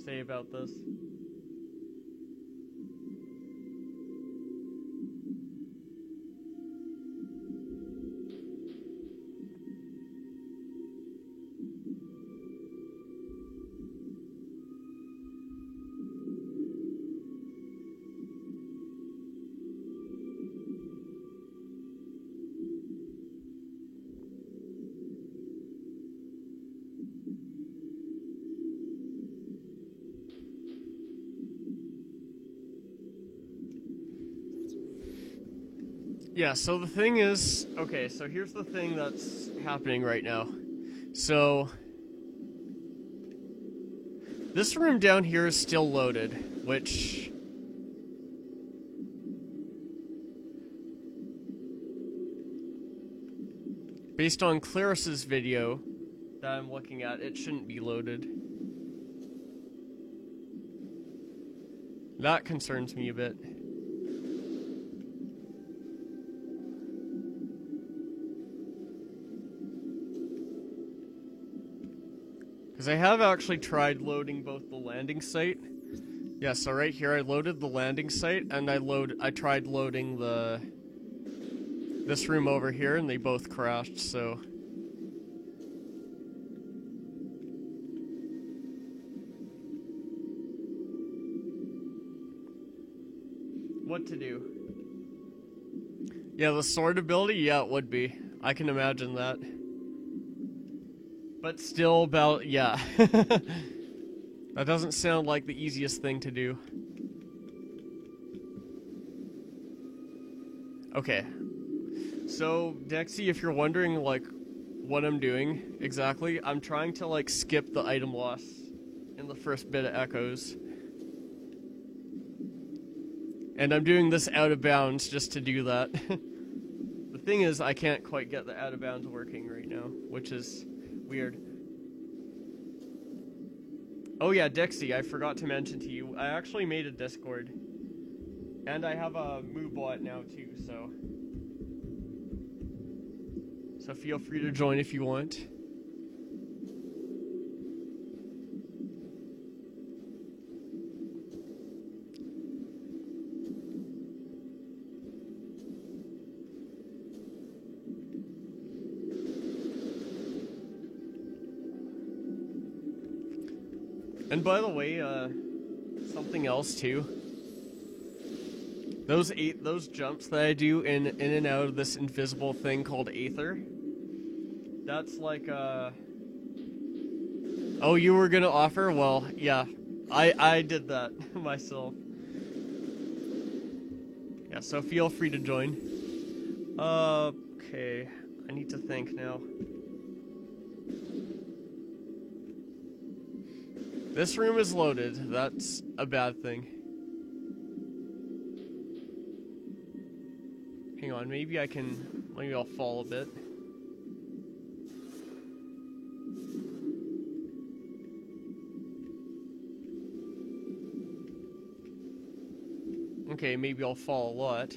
say about this? Yeah, so the thing is... Okay, so here's the thing that's happening right now. So... This room down here is still loaded, which... Based on Claris's video that I'm looking at, it shouldn't be loaded. That concerns me a bit. Because I have actually tried loading both the landing site. Yeah, so right here I loaded the landing site, and I tried loading this room over here, and they both crashed, so... What to do? Yeah, the sword ability? Yeah, it would be. I can imagine that. But still about, yeah. That doesn't sound like the easiest thing to do. Okay. So, Dexy, if you're wondering, like, what I'm doing exactly. I'm trying to like skip the item loss in the first bit of echoes. And I'm doing this out of bounds just to do that. The thing is, I can't quite get the out of bounds working right now, which is weird. Oh yeah, Dixie, I forgot to mention to you, I actually made a Discord. And I have a MooBot now too, so feel free to join if you want. And by the way, something else too. Those jumps that I do in and out of this invisible thing called Aether. That's like oh, you were gonna offer? Well, yeah. I did that myself. Yeah, so feel free to join. Okay. I need to think now. This room is loaded. That's a bad thing. Hang on, maybe I'll fall a bit. Okay, maybe I'll fall a lot.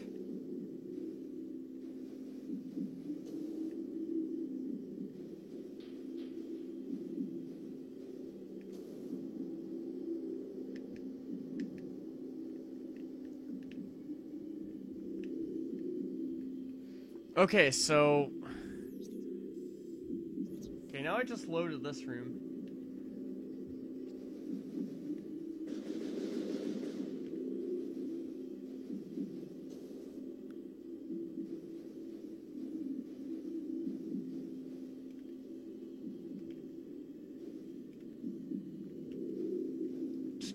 Okay, so... Okay, now I just loaded this room.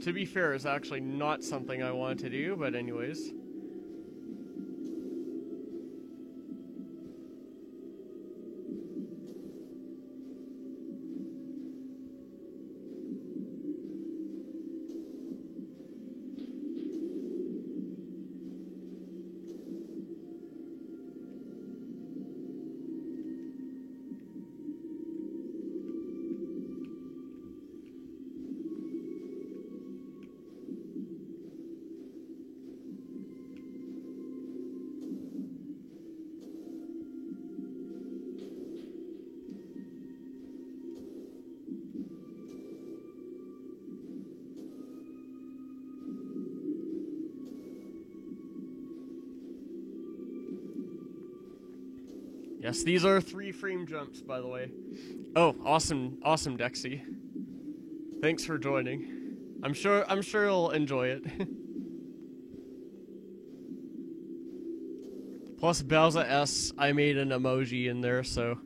To be fair, it's actually not something I want to do, but anyways. Yes, these are 3 frame jumps, by the way. Oh, awesome, Dexy. Thanks for joining. I'm sure you'll enjoy it. Plus Bowser S, I made an emoji in there, so...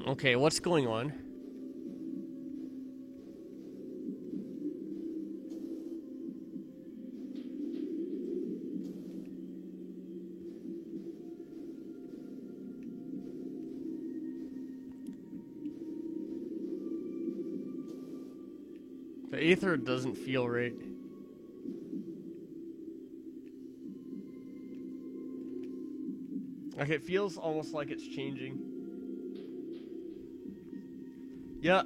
Okay, what's going on? The Aether doesn't feel right. Like, it feels almost like it's changing. Yeah.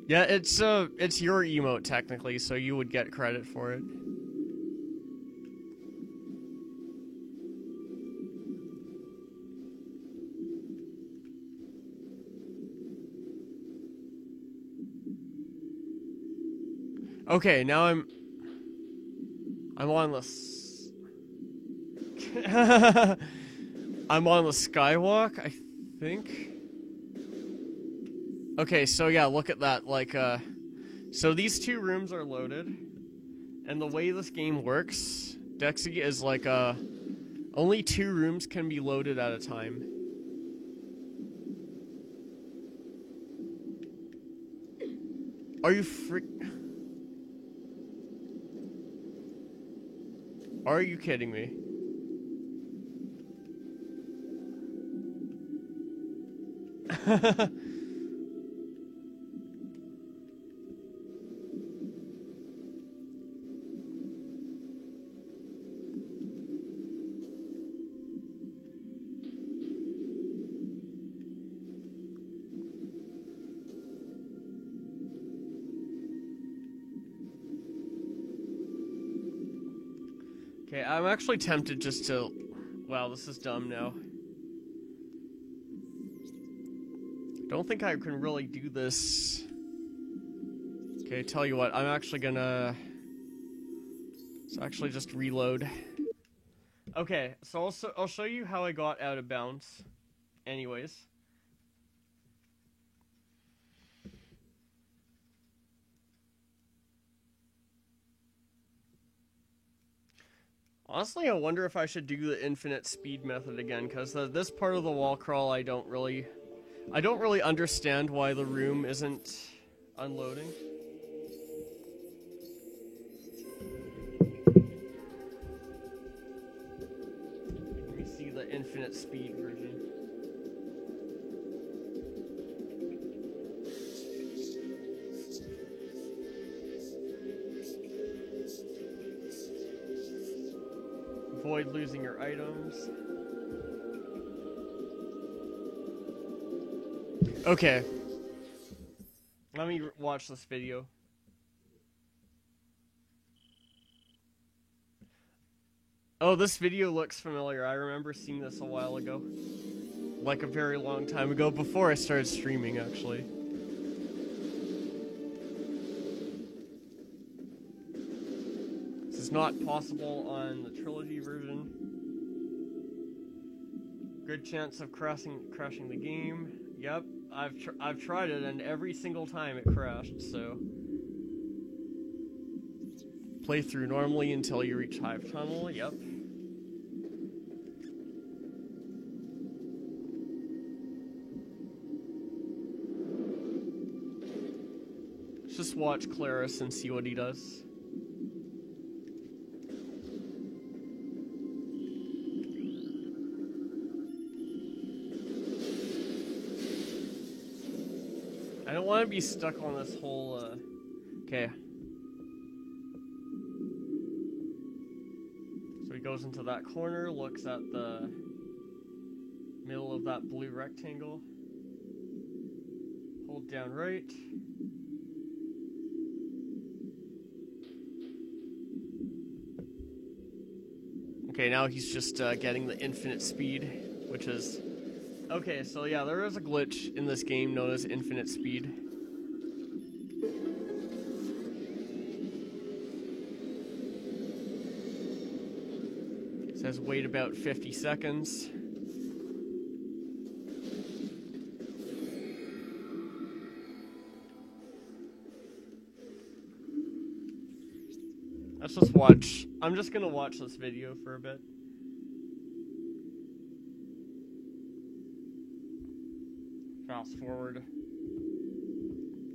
Yeah, it's your emote technically, so you would get credit for it. Okay, now I'm on this. I'm on the skywalk, I think. Okay, so yeah, look at that. Like, so these two rooms are loaded, and the way this game works, Dexy, is like, only 2 rooms can be loaded at a time. Are you Are you kidding me? Okay, I'm actually tempted just to... Wow, this is dumb now. Don't think I can really do this. Okay, tell you what, I'm actually gonna... Let's actually just reload. Okay, so I'll show you how I got out of bounds. Anyways. Honestly, I wonder if I should do the infinite speed method again, because this part of the wall crawl I don't really understand why the room isn't unloading. Let me see the infinite speed version. Avoid losing your items. Okay. Let me watch this video. Oh, this video looks familiar. I remember seeing this a while ago. Like a very long time ago, before I started streaming, actually. This is not possible on the trilogy version. Good chance of crashing the game. Yep, I've tried it, and every single time it crashed, so... Play through normally until you reach Hive Tunnel, yep. Let's just watch Claris and see what he does. I don't want to be stuck on this whole, okay. So he goes into that corner, looks at the middle of that blue rectangle. Hold down right. Okay, now he's just getting the infinite speed, which is... Okay, so yeah, there is a glitch in this game known as infinite speed. It says wait about 50 seconds. Let's just watch. I'm just gonna watch this video for a bit. Fast forward.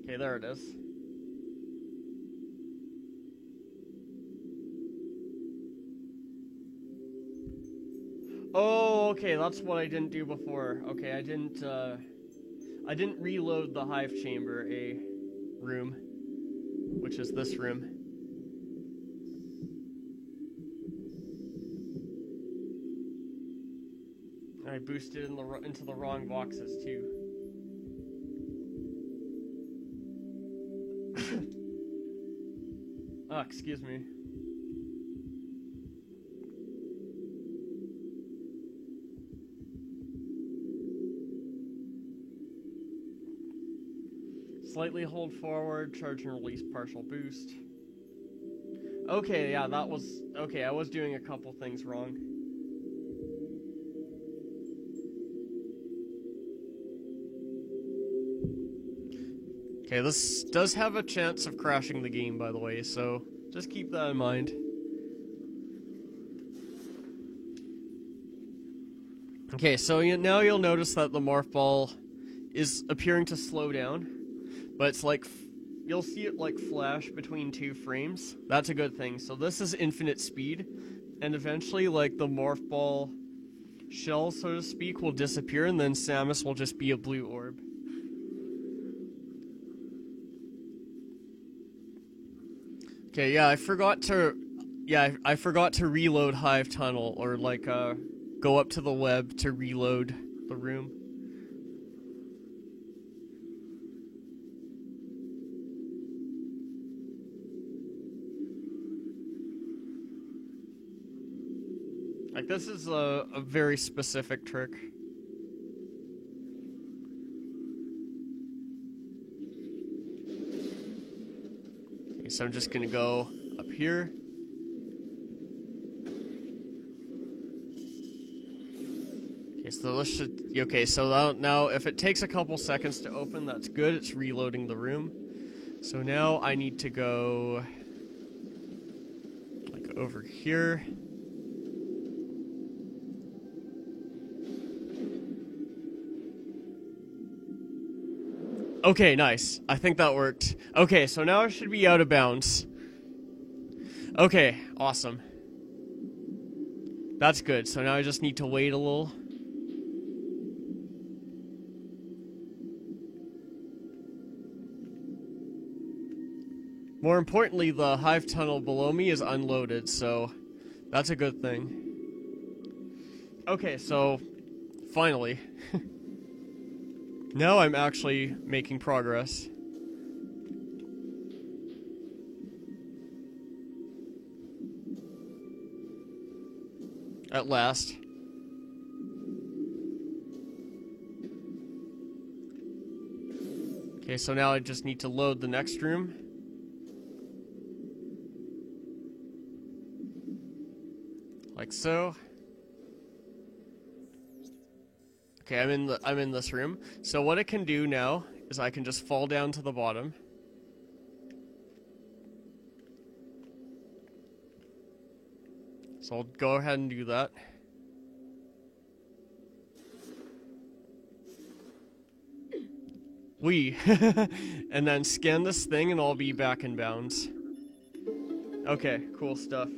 Okay, there it is. Oh, okay, that's what I didn't do before. Okay, I didn't reload the Hive Chamber, a room, which is this room. I boosted into the wrong boxes too. Ah, excuse me. Slightly hold forward, charge and release partial boost. Okay, yeah, that was... Okay, I was doing a couple things wrong. Okay, this does have a chance of crashing the game, by the way, so just keep that in mind. Okay, so now you'll notice that the morph ball is appearing to slow down, but it's like, you'll see it like flash between 2 frames. That's a good thing. So this is infinite speed, and eventually, like, the morph ball shell, so to speak, will disappear, and then Samus will just be a blue orb. Okay, yeah, I forgot to reload Hive Tunnel, or like go up to the web to reload the room. Like, this is a very specific trick. Okay, so I'm just gonna go up here. Okay, so this should... Okay, so now if it takes a couple seconds to open, that's good. It's reloading the room. So now I need to go... like, over here. Okay, nice. I think that worked. Okay, so now I should be out of bounds. Okay, awesome. That's good. So now I just need to wait a little. More importantly, the Hive Tunnel below me is unloaded, so that's a good thing. Okay, so finally. Now I'm actually making progress. At last. Okay, so now I just need to load the next room. Like so. Okay, I'm in this room. So what I can do now is I can just fall down to the bottom. So I'll go ahead and do that. And then scan this thing and I'll be back in bounds. Okay, cool stuff.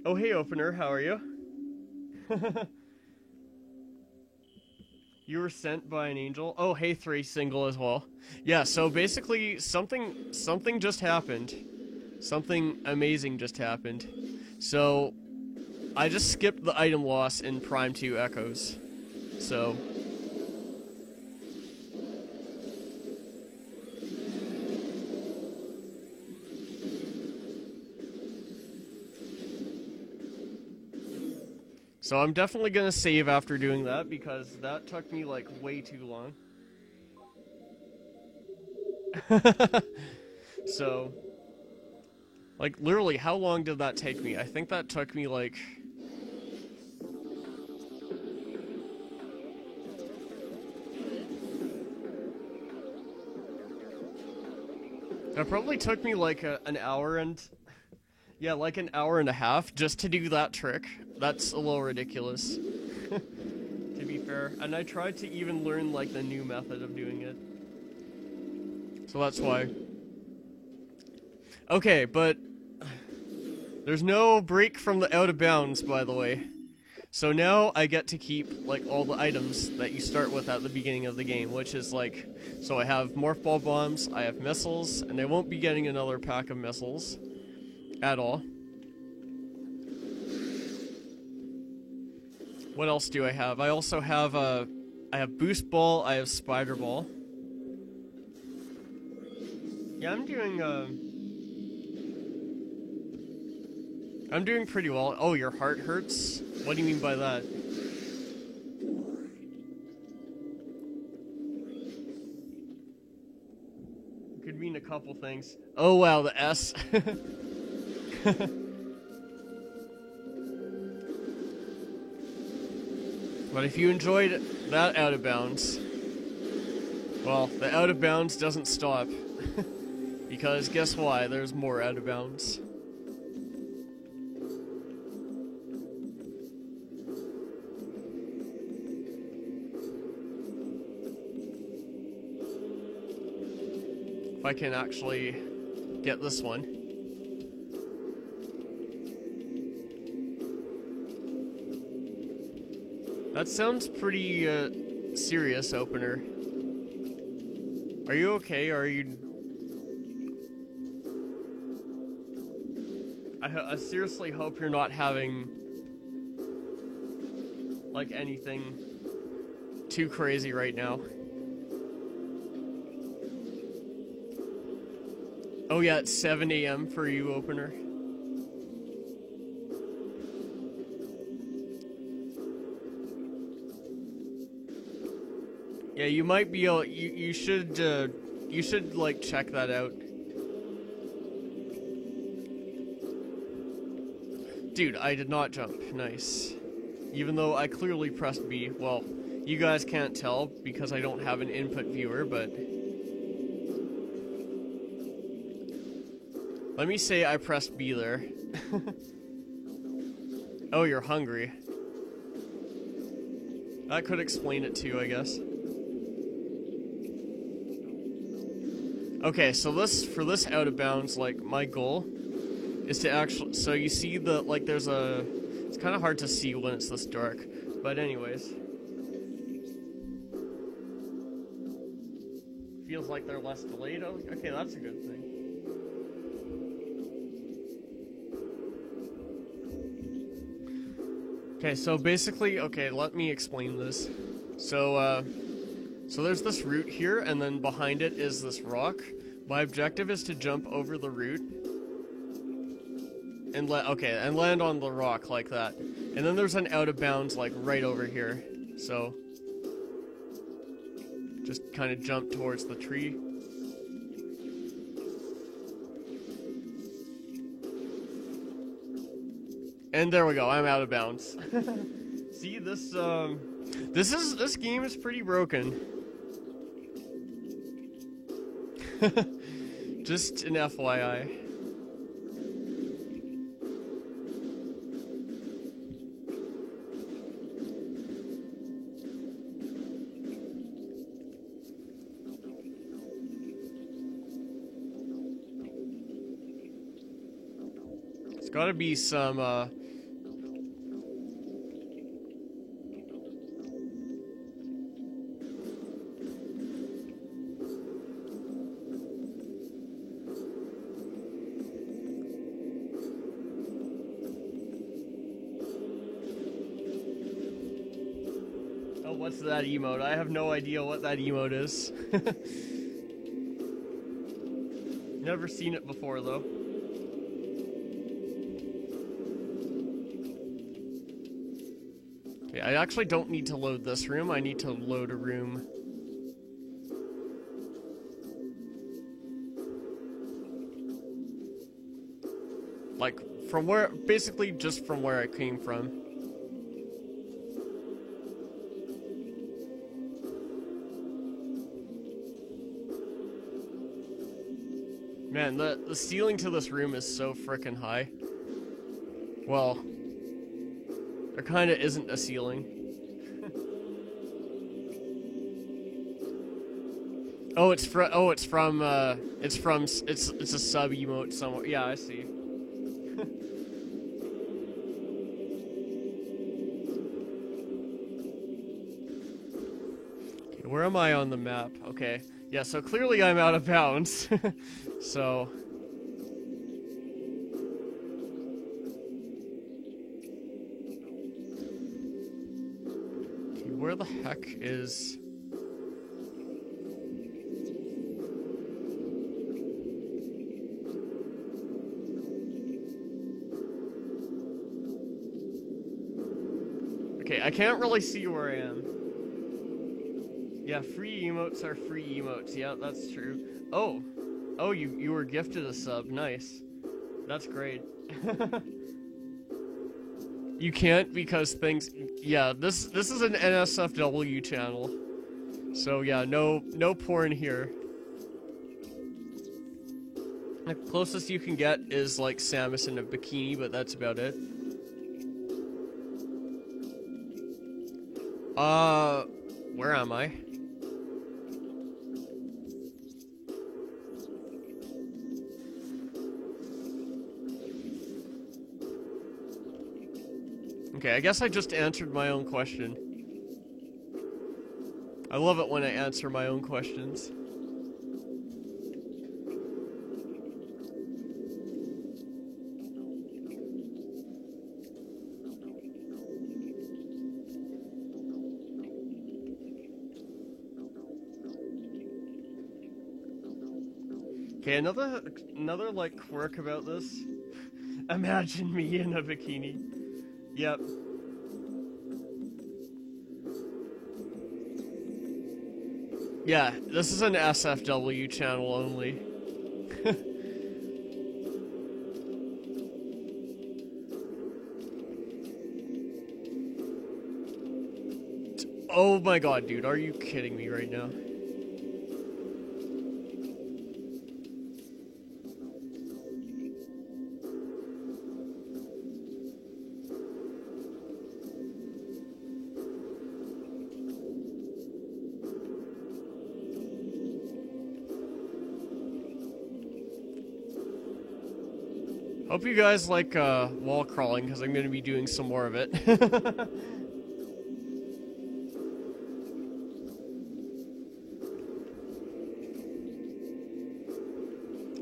Oh, hey, Opener, how are you? You were sent by an angel. Oh, hey, 3 single as well. Yeah, so basically, something just happened. Something amazing just happened. So, I just skipped the item loss in Prime 2 Echoes. So... So I'm definitely gonna save after doing that, because that took me, like, way too long. So... like, literally, how long did that take me? I think that took me, like... that probably took me, like, an hour and... yeah, like an hour and a half just to do that trick. That's a little ridiculous, to be fair. And I tried to even learn, like, the new method of doing it. So that's why. Okay, but there's no break from the out of bounds, by the way. So now I get to keep, like, all the items that you start with at the beginning of the game, which is, like... so I have Morph Ball Bombs, I have missiles, and I won't be getting another pack of missiles. At all. What else do I have? I also have I have Boost Ball, I have Spider Ball. Yeah, I'm doing pretty well. Oh, your heart hurts? What do you mean by that? Could mean a couple things. Oh wow, the S. But if you enjoyed that out of bounds, well, the out of bounds doesn't stop. Because guess why? There's more out of bounds. If I can actually get this one. That sounds pretty serious, opener. Are you okay? Are you... I seriously hope you're not having, like, anything too crazy right now. Oh yeah, it's 7 AM for you, opener. Yeah, you might be able, you should like check that out. Dude, I did not jump. Nice. Even though I clearly pressed B. Well, you guys can't tell because I don't have an input viewer, but... Let me say I pressed B there. Oh, you're hungry. That could explain it too, I guess. Okay, so for this out of bounds, like, my goal is to actually, so you see the, like, there's a, it's kind of hard to see when it's this dark, but anyways. Feels like they're less delayed. Oh, okay, that's a good thing. Okay, so basically, okay, let me explain this. So there's this root here, and then behind it is this rock. My objective is to jump over the root and land on the rock like that. And then there's an out of bounds like right over here. So just kind of jump towards the tree. And there we go, I'm out of bounds. See, this game is pretty broken. Just an FYI. It's gotta be some, Oh, what's that emote? I have no idea what that emote is. Never seen it before, though. Okay, I actually don't need to load this room, I need to load a room. Like, from where, basically just from where I came from. Man, the ceiling to this room is so frickin' high. Well, there kinda isn't a ceiling. It's a sub emote somewhere. Yeah, I see. Okay, where am I on the map? Okay. Yeah, so clearly I'm out of bounds. So... Okay, where the heck is... Okay, I can't really see where I am. Yeah, free emotes are free emotes. Yeah, that's true. Oh, you were gifted a sub. Nice. That's great. You can't because things. Yeah, this is an NSFW channel. So yeah, no porn here. The closest you can get is like Samus in a bikini, but that's about it. Where am I? Okay, I guess I just answered my own question. I love it when I answer my own questions. Okay, another like quirk about this. Imagine me in a bikini. Yep. Yeah, this is an SFW channel only. Oh my god, dude, are you kidding me right now? Hope you guys like wall crawling, because I'm going to be doing some more of it.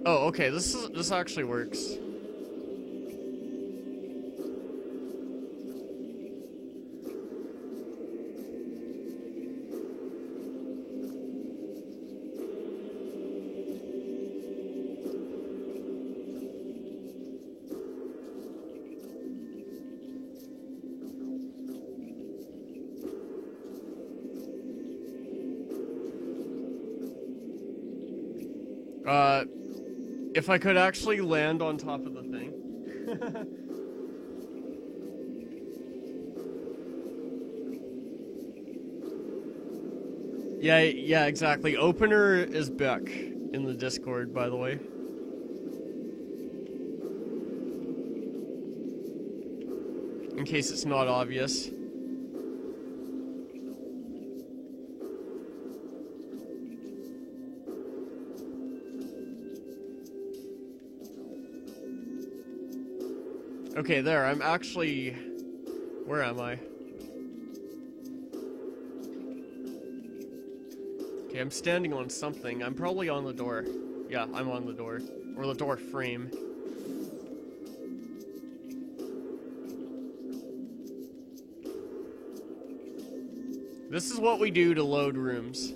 Oh, okay, this actually works. If I could actually land on top of the thing. Yeah, exactly. Opener is back in the Discord, by the way. In case it's not obvious. Okay, there, I'm actually... Where am I? Okay, I'm standing on something. I'm probably on the door. Yeah, I'm on the door. Or the door frame. This is what we do to load rooms.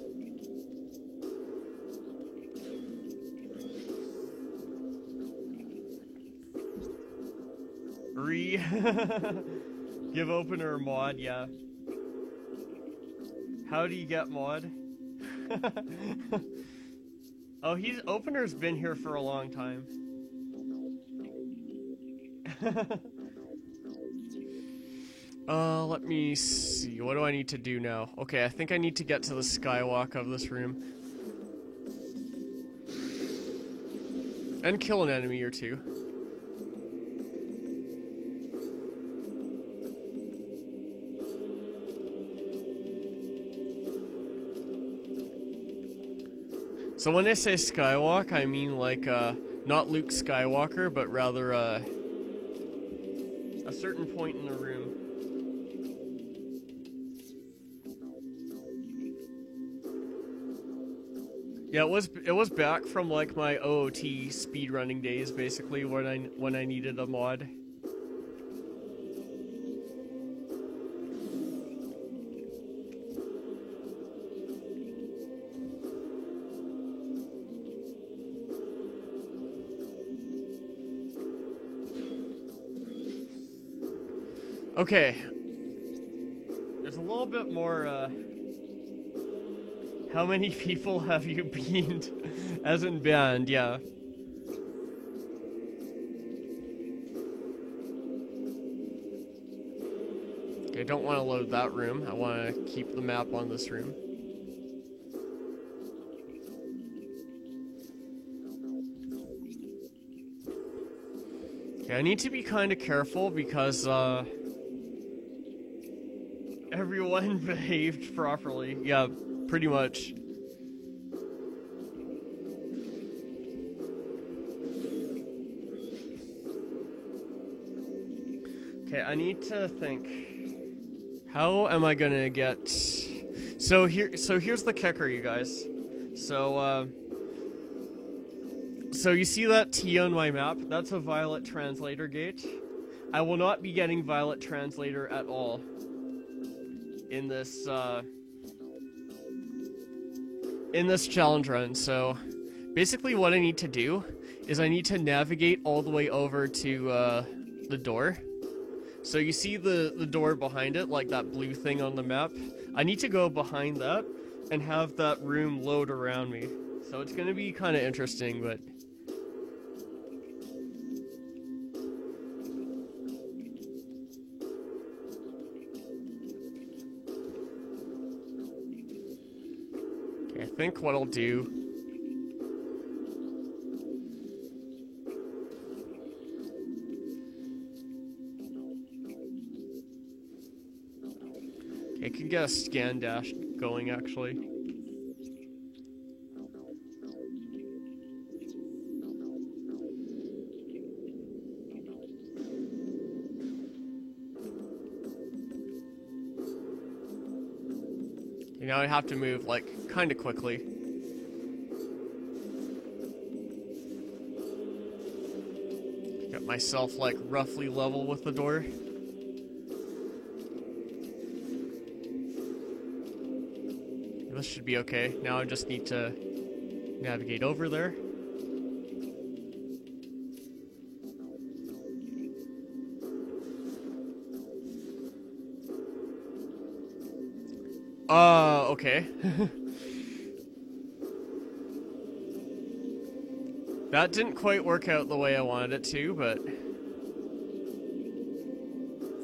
Give opener a mod, yeah. How do you get mod? Oh, opener's been here for a long time. Let me see. What do I need to do now? Okay, I think I need to get to the skywalk of this room. And kill an enemy or two. So when I say skywalk, I mean like, not Luke Skywalker, but rather, a certain point in the room. Yeah, it was back from like my OOT speedrunning days, basically, when I needed a mod. Okay. There's a little bit more, how many people have you beamed? As in banned, yeah. Okay, I don't want to load that room. I want to keep the map on this room. Okay, I need to be kind of careful because, everyone behaved properly. Yeah, pretty much. Okay, I need to think. How am I gonna get... So here's the kicker, you guys. So you see that T on my map? That's a Violet Translator gate. I will not be getting Violet Translator at all in this challenge run. So basically what I need to do is I need to navigate all the way over to the door. So you see the door behind it, like that blue thing on the map? I need to go behind that and have that room load around me. So it's gonna be kind of interesting, but... Okay, I think what I'll do... I could get a scan dash going, actually. You know, I have to move, like, kind of quickly. Get myself, like, roughly level with the door. This should be okay. Now I just need to navigate over there. Okay. That didn't quite work out the way I wanted it to, but...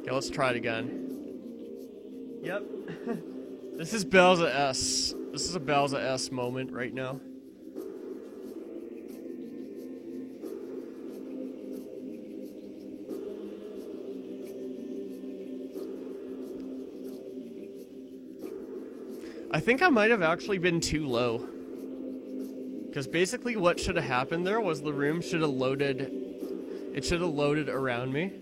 Okay, let's try it again. Yep. This is Bowser S. This is a Bowser S moment right now. I think I might have actually been too low. Because basically what should have happened there was the room should have loaded... It should have loaded around me.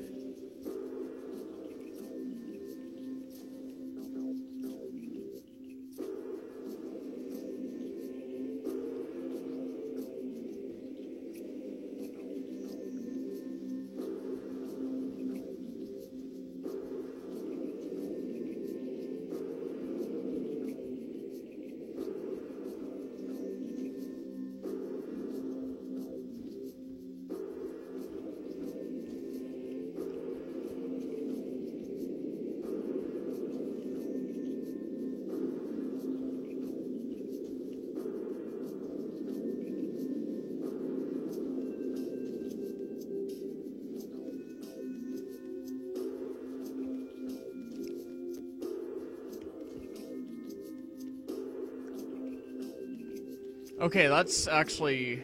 Okay, that's actually...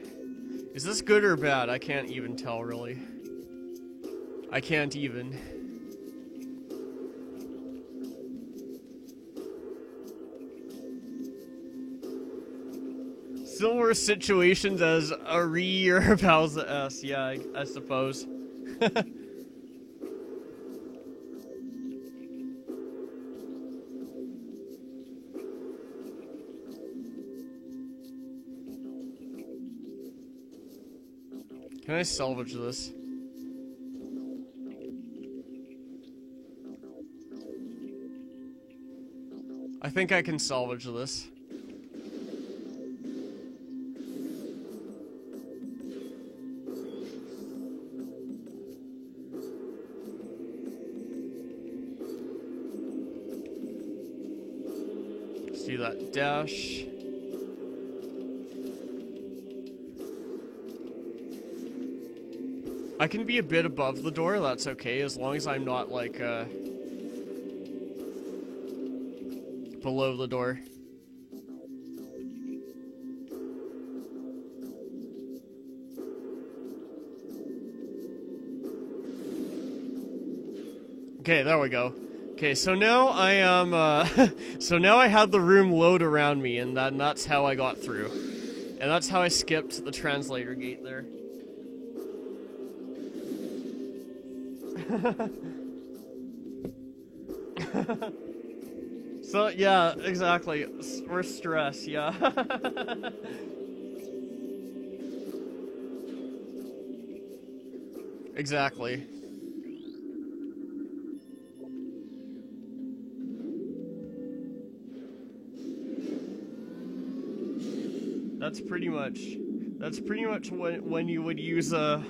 Is this good or bad? I can't even tell, really. I can't even. Similar situations as a Re or a Bowser S, yeah, I suppose. Can I salvage this? I think I can salvage this. Let's do that dash. I can be a bit above the door, that's okay, as long as I'm not, like, below the door. Okay, there we go. Okay, so now I am, so now I had the room load around me, and that's how I got through. And that's how I skipped the translator gate there. So, yeah, exactly. We're stressed, yeah. Exactly. That's pretty much when you would use a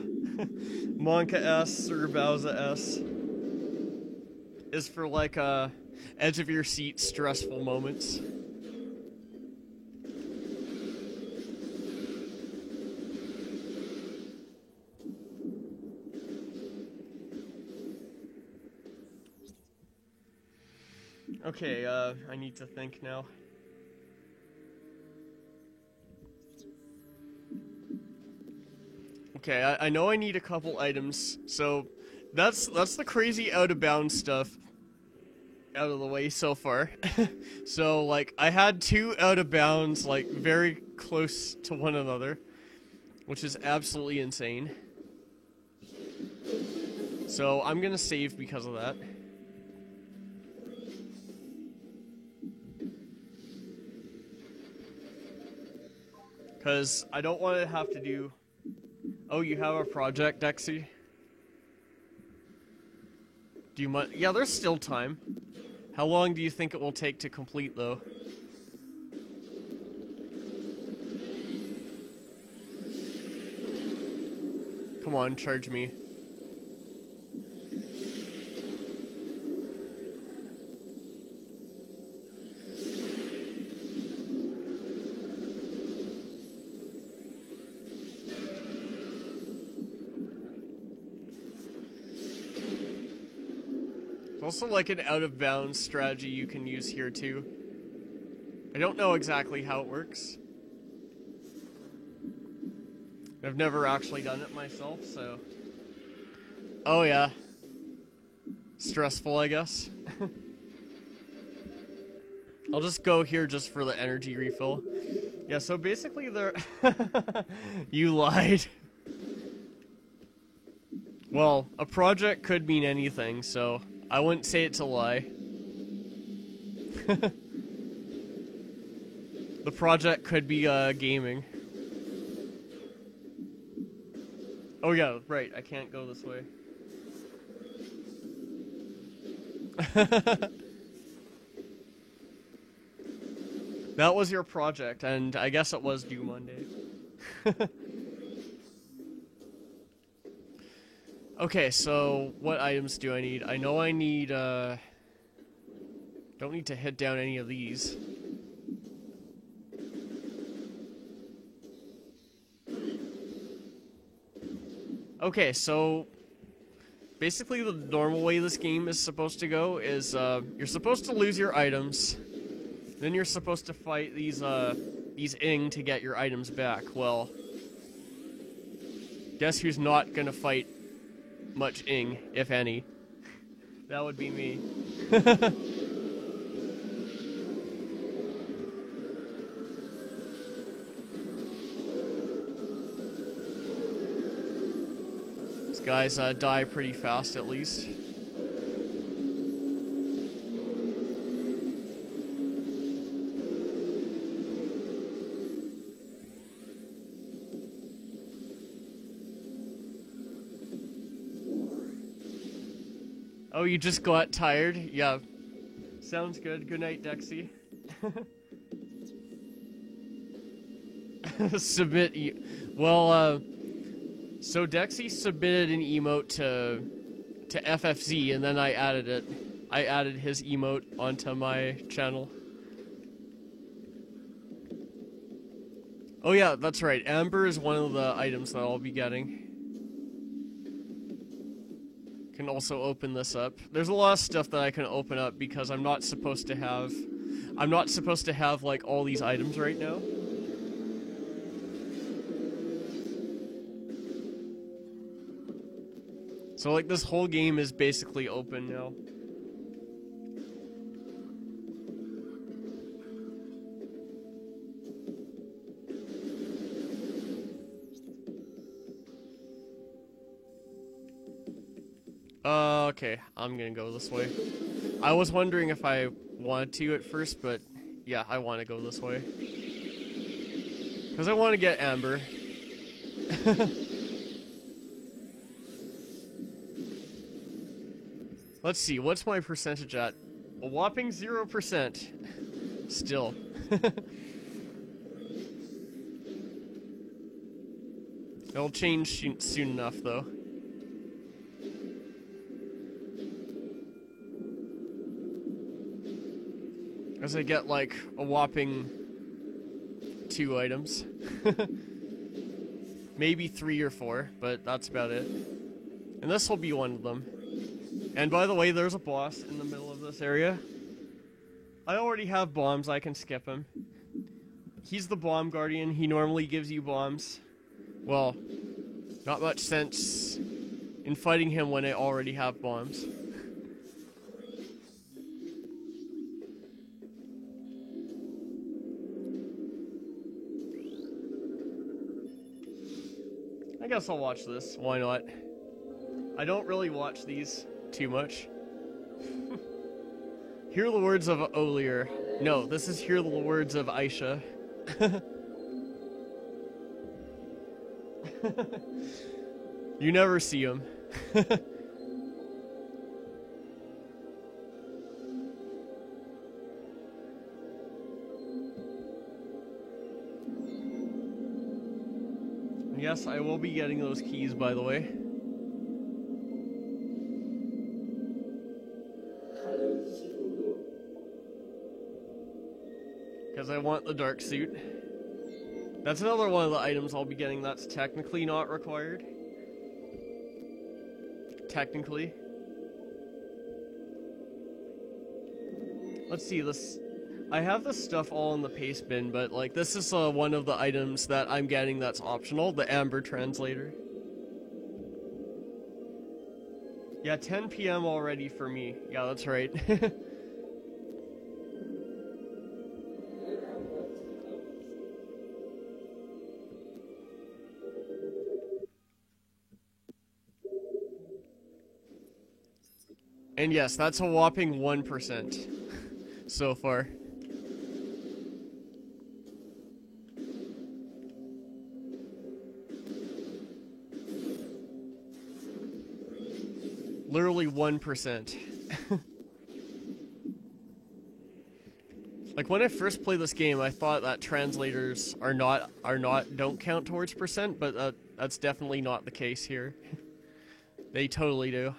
Monka S or Bowser S, is for like edge of your seat stressful moments. Okay, I need to think now. Okay, I know I need a couple items, so that's the crazy out of bounds stuff out of the way so far. So like I had 2 out of bounds like very close to one another, which is absolutely insane. So I'm gonna save because of that. Because I don't want to have to do... Oh, you have a project, Dexy? Do you mind? Yeah, there's still time. How long do you think it will take to complete, though? Come on, charge me. Also like an out-of-bounds strategy you can use here too. I don't know exactly how it works. I've never actually done it myself, so... Oh yeah. Stressful, I guess. I'll just go here just for the energy refill. Yeah, so basically they're... You lied. Well, a project could mean anything, so... I wouldn't say it's a lie. The project could be gaming. Oh yeah, right, I can't go this way. That was your project, and I guess it was due Monday. Okay, so what items do I need? I know I need, don't need to hit down any of these. Okay, so basically the normal way this game is supposed to go is, you're supposed to lose your items, then you're supposed to fight these Ing to get your items back. Well, guess who's not gonna fight much Ing, if any? That would be me. These guys die pretty fast, at least. Oh, you just got tired? Yeah. Sounds good. Good night, Dexy. Submit well, so Dexy submitted an emote to FFZ, and then I added it. I added his emote onto my channel. Oh yeah, that's right. Amber is one of the items that I'll be getting. Can also open this up. There's a lot of stuff that I can open up because I'm not supposed to have like all these items right now. So like this whole game is basically open now. Okay, I'm gonna go this way. I was wondering if I wanted to at first, but yeah, I want to go this way. Because I want to get Amber. Let's see, what's my percentage at? A whopping 0%. Still. It'll change soon enough, though. As I get, like, a whopping 2 items. Maybe 3 or 4, but that's about it. And this will be one of them. And by the way, there's a boss in the middle of this area. I already have bombs, I can skip him. He's the bomb guardian, he normally gives you bombs. Well, not much sense in fighting him when I already have bombs. I guess I'll watch this, why not? I don't really watch these too much. Hear the words of Olier. No, this is hear the words of Aisha. You never see him. Yes, I will be getting those keys, by the way. Because I want the dark suit. That's another one of the items I'll be getting that's technically not required. Technically. Let's see, this... I have this stuff all in the paste bin, but like this is one of the items that I'm getting that's optional, the Amber Translator. Yeah, 10 PM already for me. Yeah, that's right. And yes, that's a whopping 1% so far. Literally 1%. Like when I first played this game, I thought that translators don't count towards percent, but that's definitely not the case here. They totally do.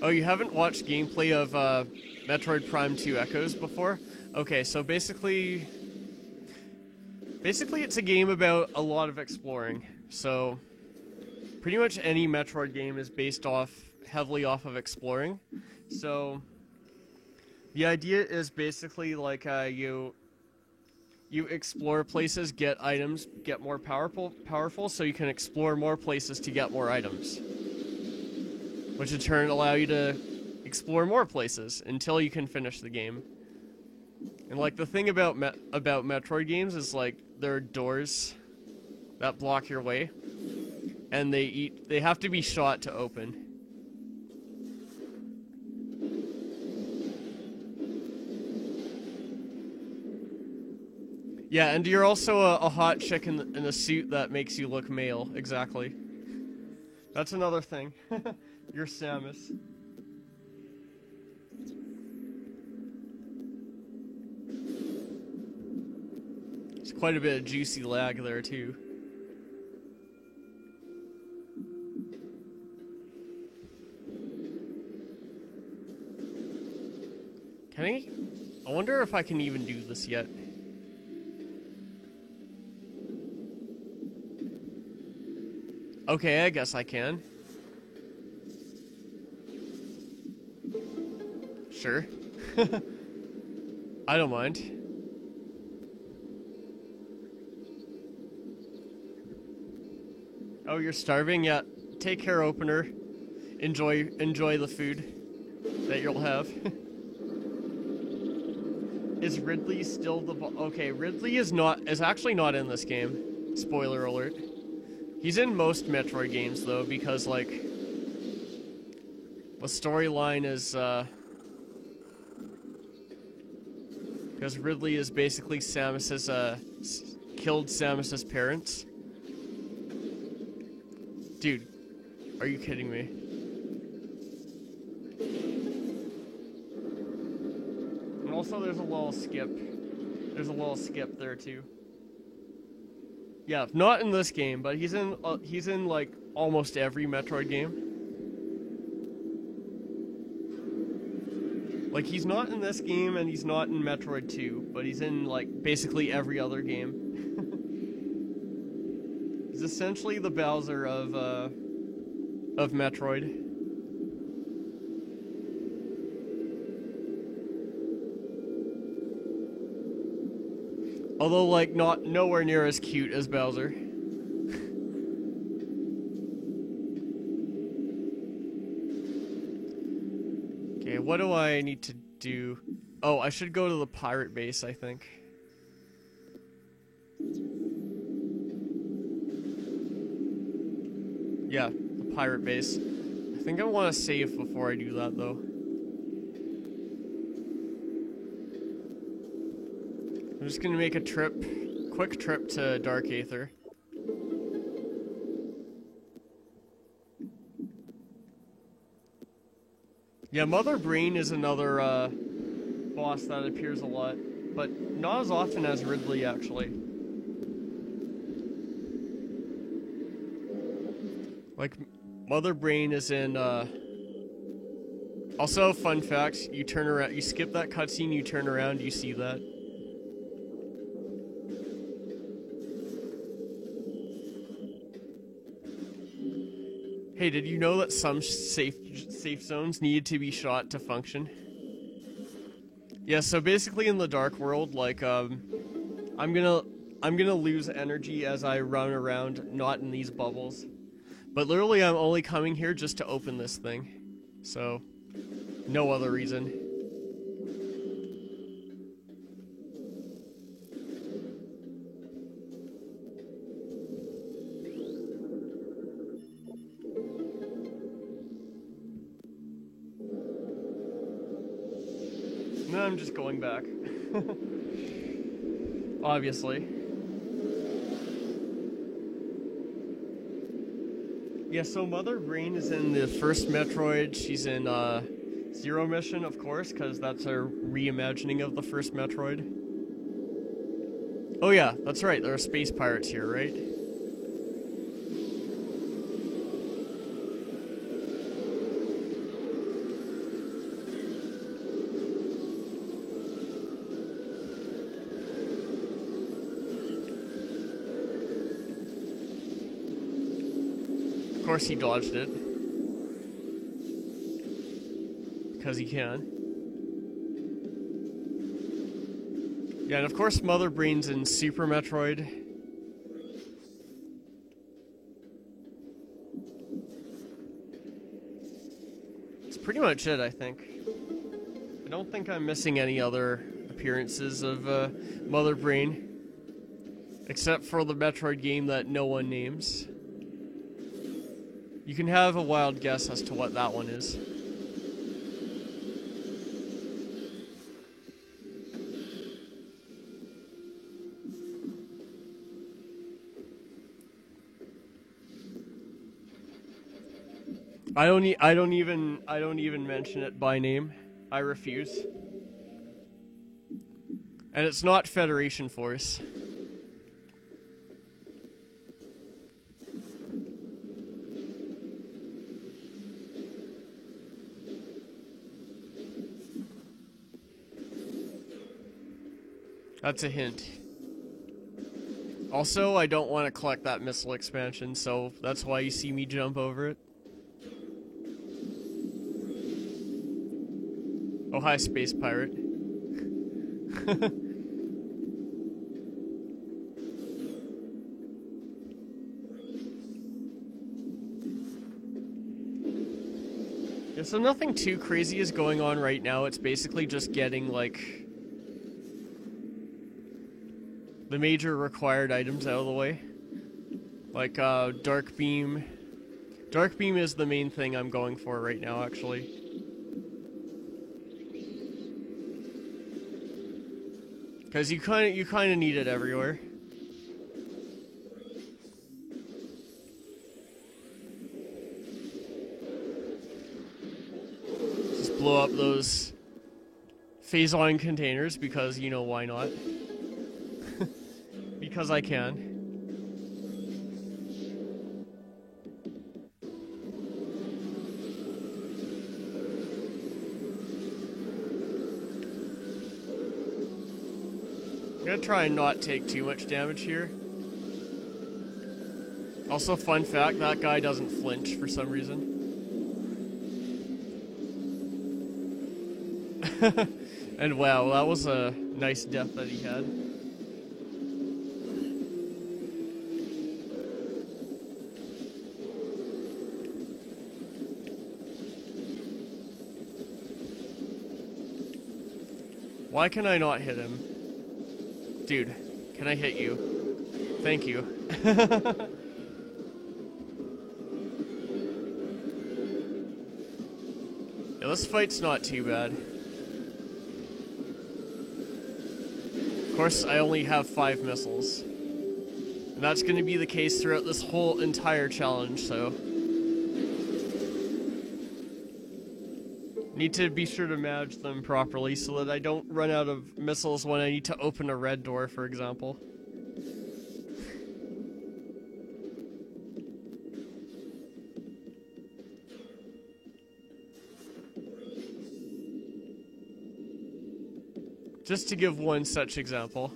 Oh, you haven't watched gameplay of Metroid Prime 2 Echoes before? Okay, so basically it's a game about a lot of exploring. So pretty much any Metroid game is based heavily off of exploring. So the idea is basically like you explore places, get items, get more powerful, so you can explore more places to get more items. Which in turn allow you to explore more places until you can finish the game. And like the thing about Metroid games is like there are doors that block your way, and they have to be shot to open. Yeah, and you're also a hot chick in a suit that makes you look male. Exactly. That's another thing. You're Samus. There's quite a bit of juicy lag there, too. Can I? I wonder if I can even do this yet. Okay, I guess I can. Sure. I don't mind. Oh, you're starving? Yeah. Take care, opener. Enjoy the food that you'll have. Is Ridley still the okay, Ridley is actually not in this game. Spoiler alert. He's in most Metroid games though, because like the storyline is because Ridley is basically Samus's killed Samus's parents. Dude, are you kidding me? And also there's a little skip. There's a little skip there too. Yeah, not in this game, but he's in like almost every Metroid game. Like he's not in this game and he's not in Metroid 2, but he's in like basically every other game. He's essentially the Bowser of Metroid. Although, like, nowhere near as cute as Bowser. Okay, what do I need to do? Oh, I should go to the pirate base, I think. Yeah, the pirate base. I think I want to save before I do that, though. I'm just gonna make a quick trip to Dark Aether. Yeah, Mother Brain is another boss that appears a lot, but not as often as Ridley, actually. Like, Mother Brain is in, also, fun fact, you turn around, you skip that cutscene, you turn around, you see that. Hey, did you know that some safe zones need to be shot to function? Yeah, so basically in the Dark World, like, I'm gonna lose energy as I run around, not in these bubbles. But literally I'm only coming here just to open this thing. So, no other reason. No, I'm just going back. Obviously. Yeah, so Mother Brain is in the first Metroid. She's in Zero Mission, of course, because that's a reimagining of the first Metroid. Oh yeah, that's right, there are space pirates here, right? Of course he dodged it. Because he can. Yeah, and of course Mother Brain's in Super Metroid. That's pretty much it, I think. I don't think I'm missing any other appearances of Mother Brain. Except for the Metroid game that no one names. You can have a wild guess as to what that one is. I don't even mention it by name. I refuse. And it's not Federation Force. That's a hint. Also, I don't want to collect that missile expansion, so that's why you see me jump over it. Oh, hi, space pirate. Yeah, so nothing too crazy is going on right now. It's basically just getting, like, the major required items out of the way. Like, Dark Beam. Dark Beam is the main thing I'm going for right now, actually. Because you kinda need it everywhere. Just blow up those Phazon containers because, you know, why not? Because I can. I'm gonna try and not take too much damage here. Also, fun fact, that guy doesn't flinch for some reason. And wow, that was a nice death that he had. Why can I not hit him? Dude, can I hit you? Thank you. Yeah, this fight's not too bad. Of course, I only have 5 missiles. And that's going to be the case throughout this whole entire challenge, so... Need to be sure to manage them properly so that I don't run out of missiles when I need to open a red door, for example. Just to give one such example.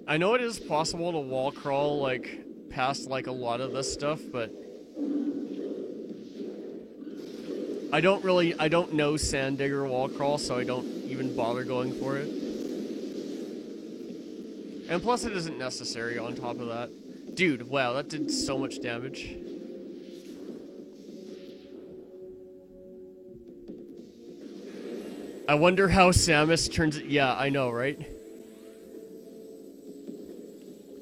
I know it is possible to wall crawl, like, past, like, a lot of this stuff, but... I don't know Sand Digger wall crawl, so I don't even bother going for it. And plus it isn't necessary on top of that. Dude, wow, that did so much damage. I wonder how Samus turns it. Yeah, I know, right?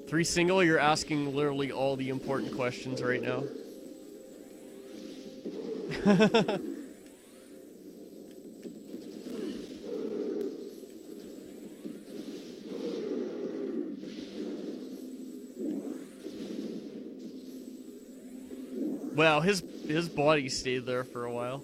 3 single, you're asking literally all the important questions right now. Wow, his body stayed there for a while.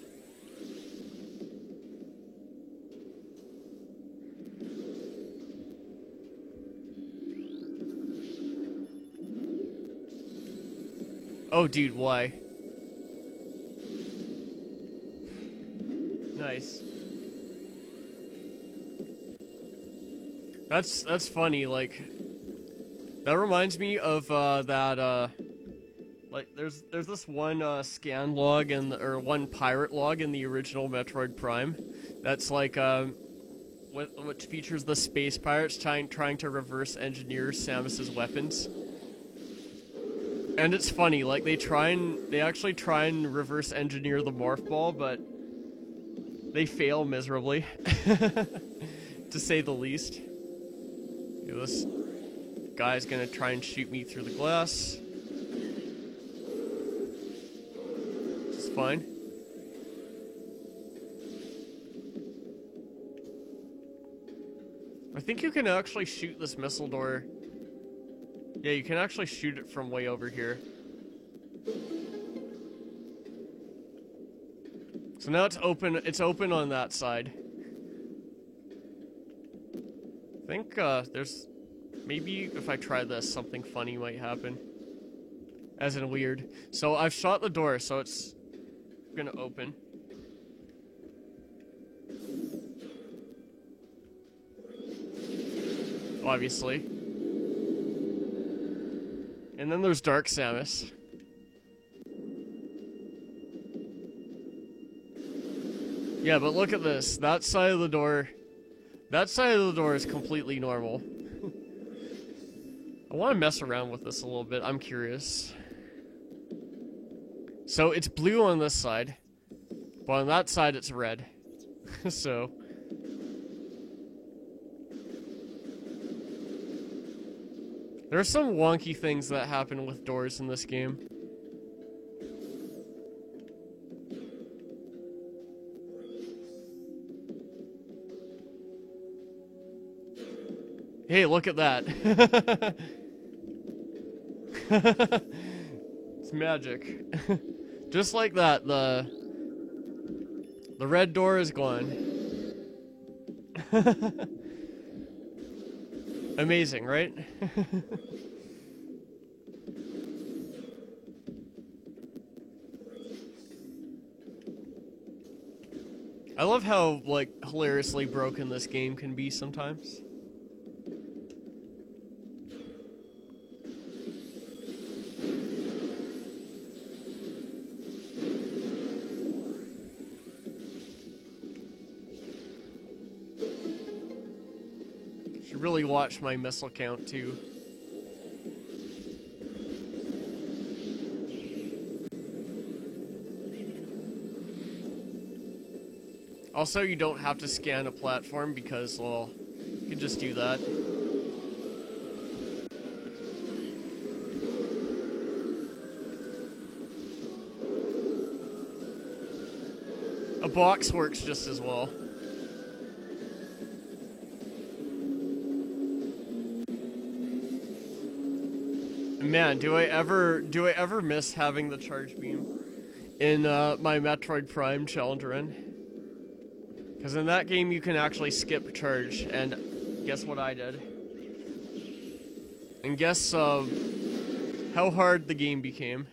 Oh, dude, why? Nice. That's funny, like... That reminds me of, like, there's this one, scan log, or one pirate log in the original Metroid Prime. That's like, which features the space pirates trying to reverse engineer Samus's weapons. And it's funny, like, they actually try and reverse engineer the Morph Ball, but they fail miserably, to say the least. This guy's gonna try and shoot me through the glass. It's fine. I think you can actually shoot this missile door. Yeah, you can actually shoot it from way over here. So now it's open on that side. I think, there's... Maybe if I try this, something funny might happen. As in weird. So I've shot the door, so it's gonna open. Obviously. And then there's Dark Samus. Yeah, but look at this. That side of the door is completely normal. I want to mess around with this a little bit. I'm curious. So it's blue on this side, but on that side it's red. So there are some wonky things that happen with doors in this game. Hey, look at that. It's magic. Just like that, the red door is gone. Amazing, right? I love how, like, hilariously broken this game can be sometimes. Should really watch my missile count, too. Also, you don't have to scan a platform because, well, you can just do that. A box works just as well. Man, do I ever miss having the charge beam in my Metroid Prime Challenge Run? Because in that game you can actually skip charge, and guess what I did? And guess how hard the game became.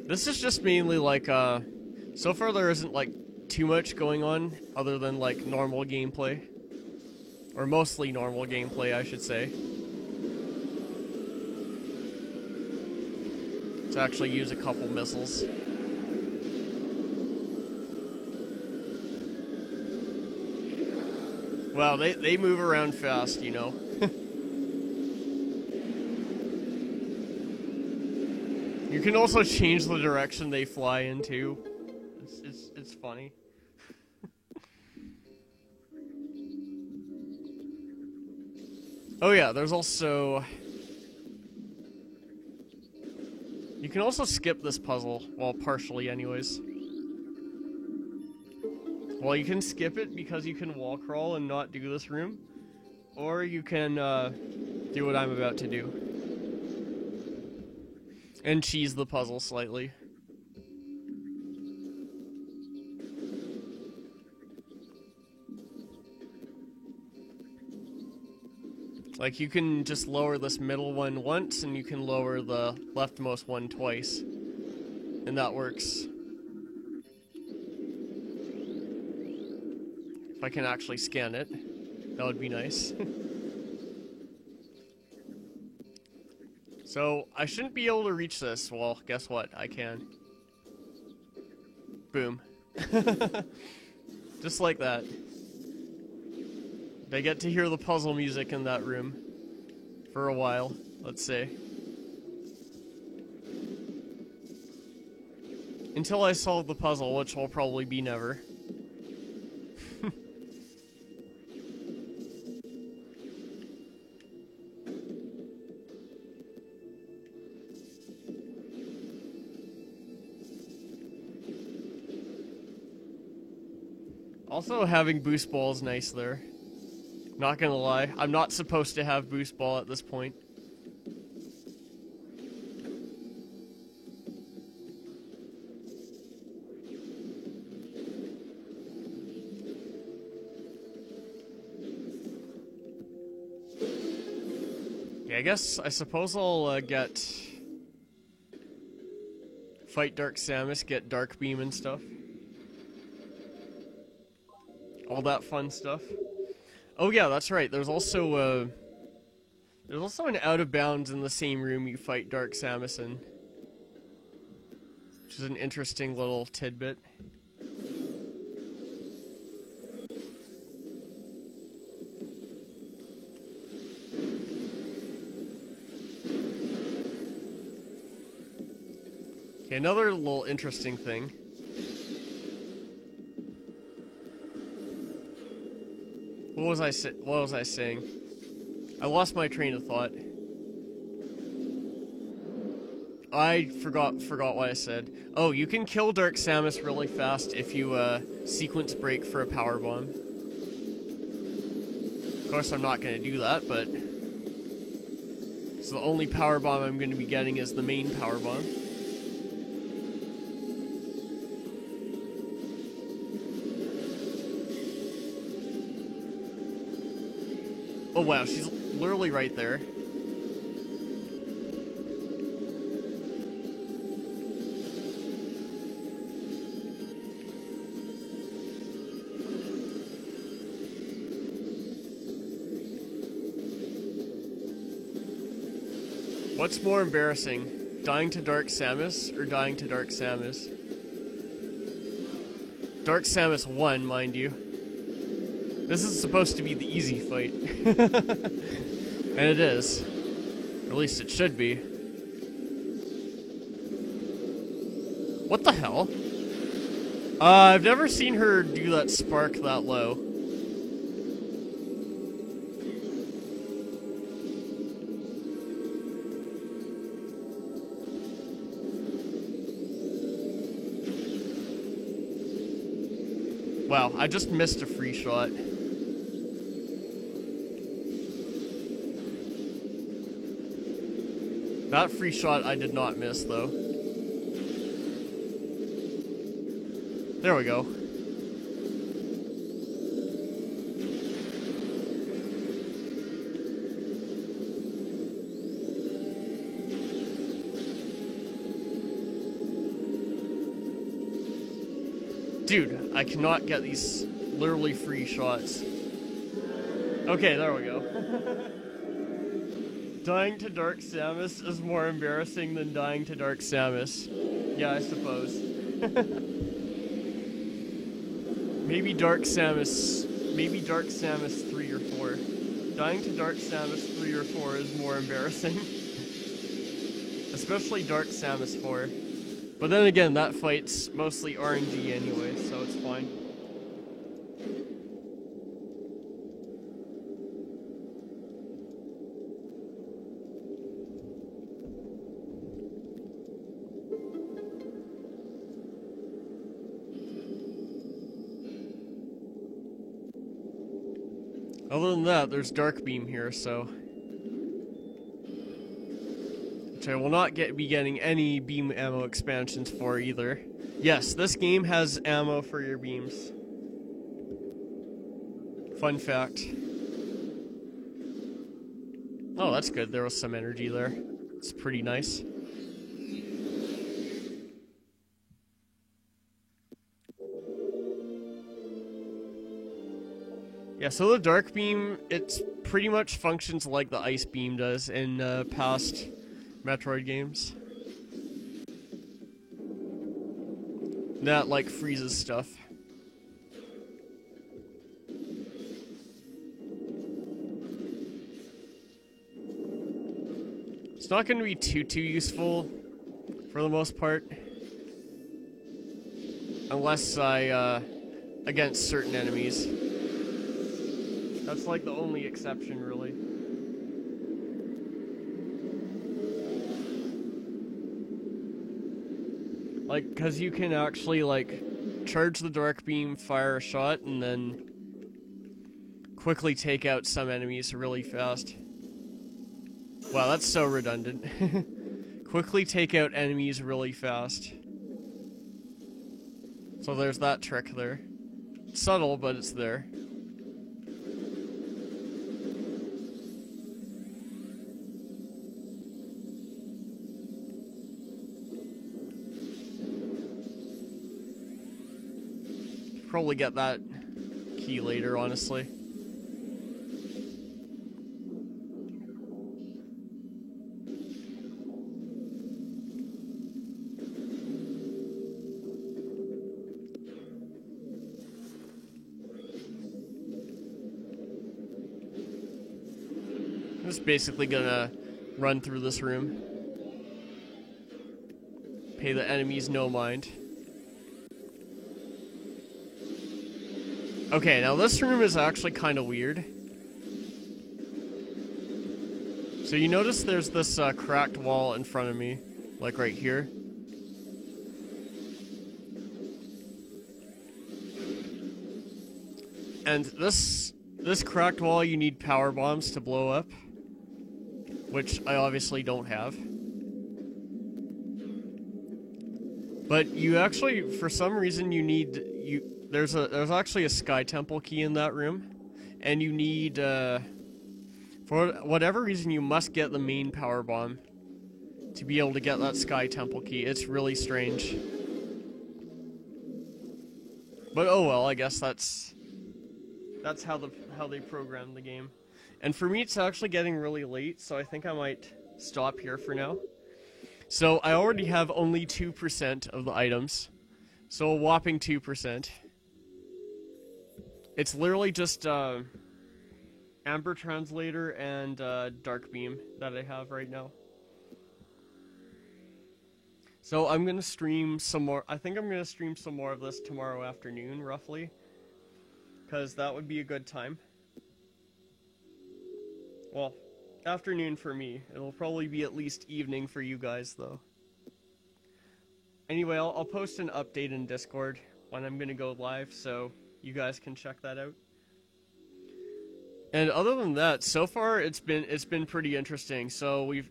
This is just mainly like, so far there isn't like too much going on other than like normal gameplay. Or mostly normal gameplay, I should say. To actually use a couple missiles. Wow, they move around fast, you know. You can also change the direction they fly into. It's funny. Oh yeah, there's also... You can also skip this puzzle, well, partially anyways. Well, you can skip it because you can wall crawl and not do this room. Or you can do what I'm about to do. And cheese the puzzle slightly. Like, you can just lower this middle one once, and you can lower the leftmost one twice. And that works. If I can actually scan it, that would be nice. So, I shouldn't be able to reach this. Well, guess what? I can. Boom. Just like that. I get to hear the puzzle music in that room. For a while, let's say. Until I solve the puzzle, which will probably be never. Also, having boost ball is nice there. Not gonna lie, I'm not supposed to have boost ball at this point. Yeah, I suppose I'll get... Fight Dark Samus, get Dark Beam and stuff. All that fun stuff. Oh yeah, that's right. There's also There's also an out of bounds in the same room you fight Dark Samus in, which is an interesting little tidbit. Okay, another little interesting thing. What was I saying? I lost my train of thought. I forgot what I said. Oh, you can kill Dark Samus really fast if you sequence break for a power bomb. Of course, I'm not gonna do that, but so the only power bomb I'm gonna be getting is the main power bomb. Oh wow, she's literally right there. What's more embarrassing, dying to Dark Samus or dying to Dark Samus? Dark Samus won, mind you. This is supposed to be the easy fight. And it is. Or at least it should be. What the hell? I've never seen her do that spark that low. Wow, I just missed a free shot. That free shot I did not miss, though. There we go. Dude, I cannot get these literally free shots. Okay, there we go. Dying to Dark Samus is more embarrassing than dying to Dark Samus. Yeah, I suppose. Maybe Dark Samus 3 or 4. Dying to Dark Samus 3 or 4 is more embarrassing. Especially Dark Samus 4. But then again, that fight's mostly RNG anyway, so it's fine. Other than that, there's Dark Beam here, so... which I will not be getting any beam ammo expansions for either. Yes, this game has ammo for your beams. Fun fact. Oh, that's good. There was some energy there. It's pretty nice. Yeah, so the Dark Beam, it pretty much functions like the Ice Beam does in past Metroid games. That, like, freezes stuff. It's not going to be too useful, for the most part. Unless against certain enemies. That's like the only exception, really. Like, because you can actually, like, charge the Dark Beam, fire a shot, and then quickly take out some enemies really fast. Wow, that's so redundant. Quickly take out enemies really fast. So there's that trick there. It's subtle, but it's there. Probably get that key later, honestly. just basically gonna run through this room. Pay the enemies no mind. Okay, now this room is actually kind of weird. So you notice there's this cracked wall in front of me, like right here. And this cracked wall, you need power bombs to blow up, which I obviously don't have. But you actually, for some reason, you need there's actually a Sky Temple key in that room, and you need for whatever reason you must get the main power bomb to be able to get that Sky Temple key. It's really strange. But oh well, I guess that's how they programmed the game. And for me, it's actually getting really late, so I think I might stop here for now. So I already have only 2% of the items, so a whopping 2%. It's literally just Amber Translator and Dark Beam that I have right now. So I'm gonna stream some more. I think I'm gonna stream some more of this tomorrow afternoon, roughly, because that would be a good time. Well, afternoon for me. It'll probably be at least evening for you guys, though. Anyway, I'll post an update in Discord when I'm gonna go live, so you guys can check that out. And other than that, so far it's been pretty interesting. So we've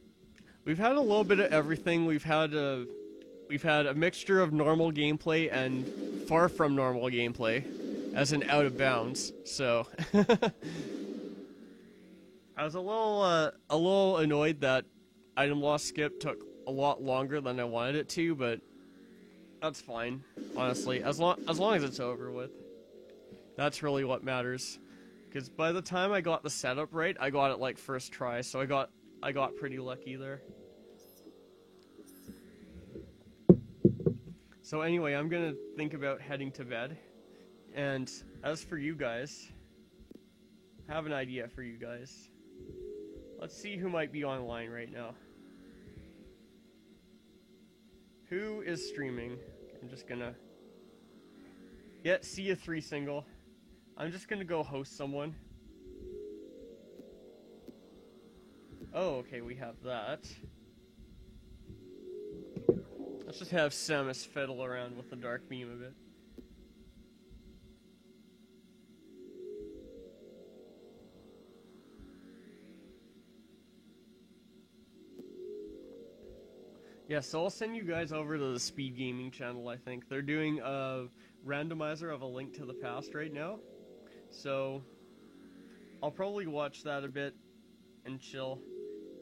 had a little bit of everything. We've had a mixture of normal gameplay and far from normal gameplay, as in out of bounds. So I was a little annoyed that item loss skip took a lot longer than I wanted it to, but that's fine, honestly. As long as it's over with, that's really what matters. Because by the time I got the setup right, I got it like first try, so I got pretty lucky there. So anyway, I'm gonna think about heading to bed. And as for you guys, I have an idea for you guys. Let's see who might be online right now. Who is streaming? I'm just gonna... Yeah, see you 3 single. I'm just gonna go host someone. Oh, okay, we have that. Let's just have Samus fiddle around with the Dark Beam a bit. Yeah, so I'll send you guys over to the Speed Gaming channel, I think. They're doing a randomizer of A Link to the Past right now. So, I'll probably watch that a bit and chill.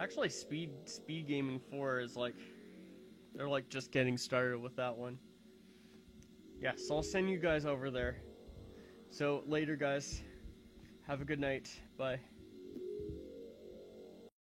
Actually, Speed Gaming 4 is like... They're like just getting started with that one. Yeah, so I'll send you guys over there. So, later guys. Have a good night. Bye.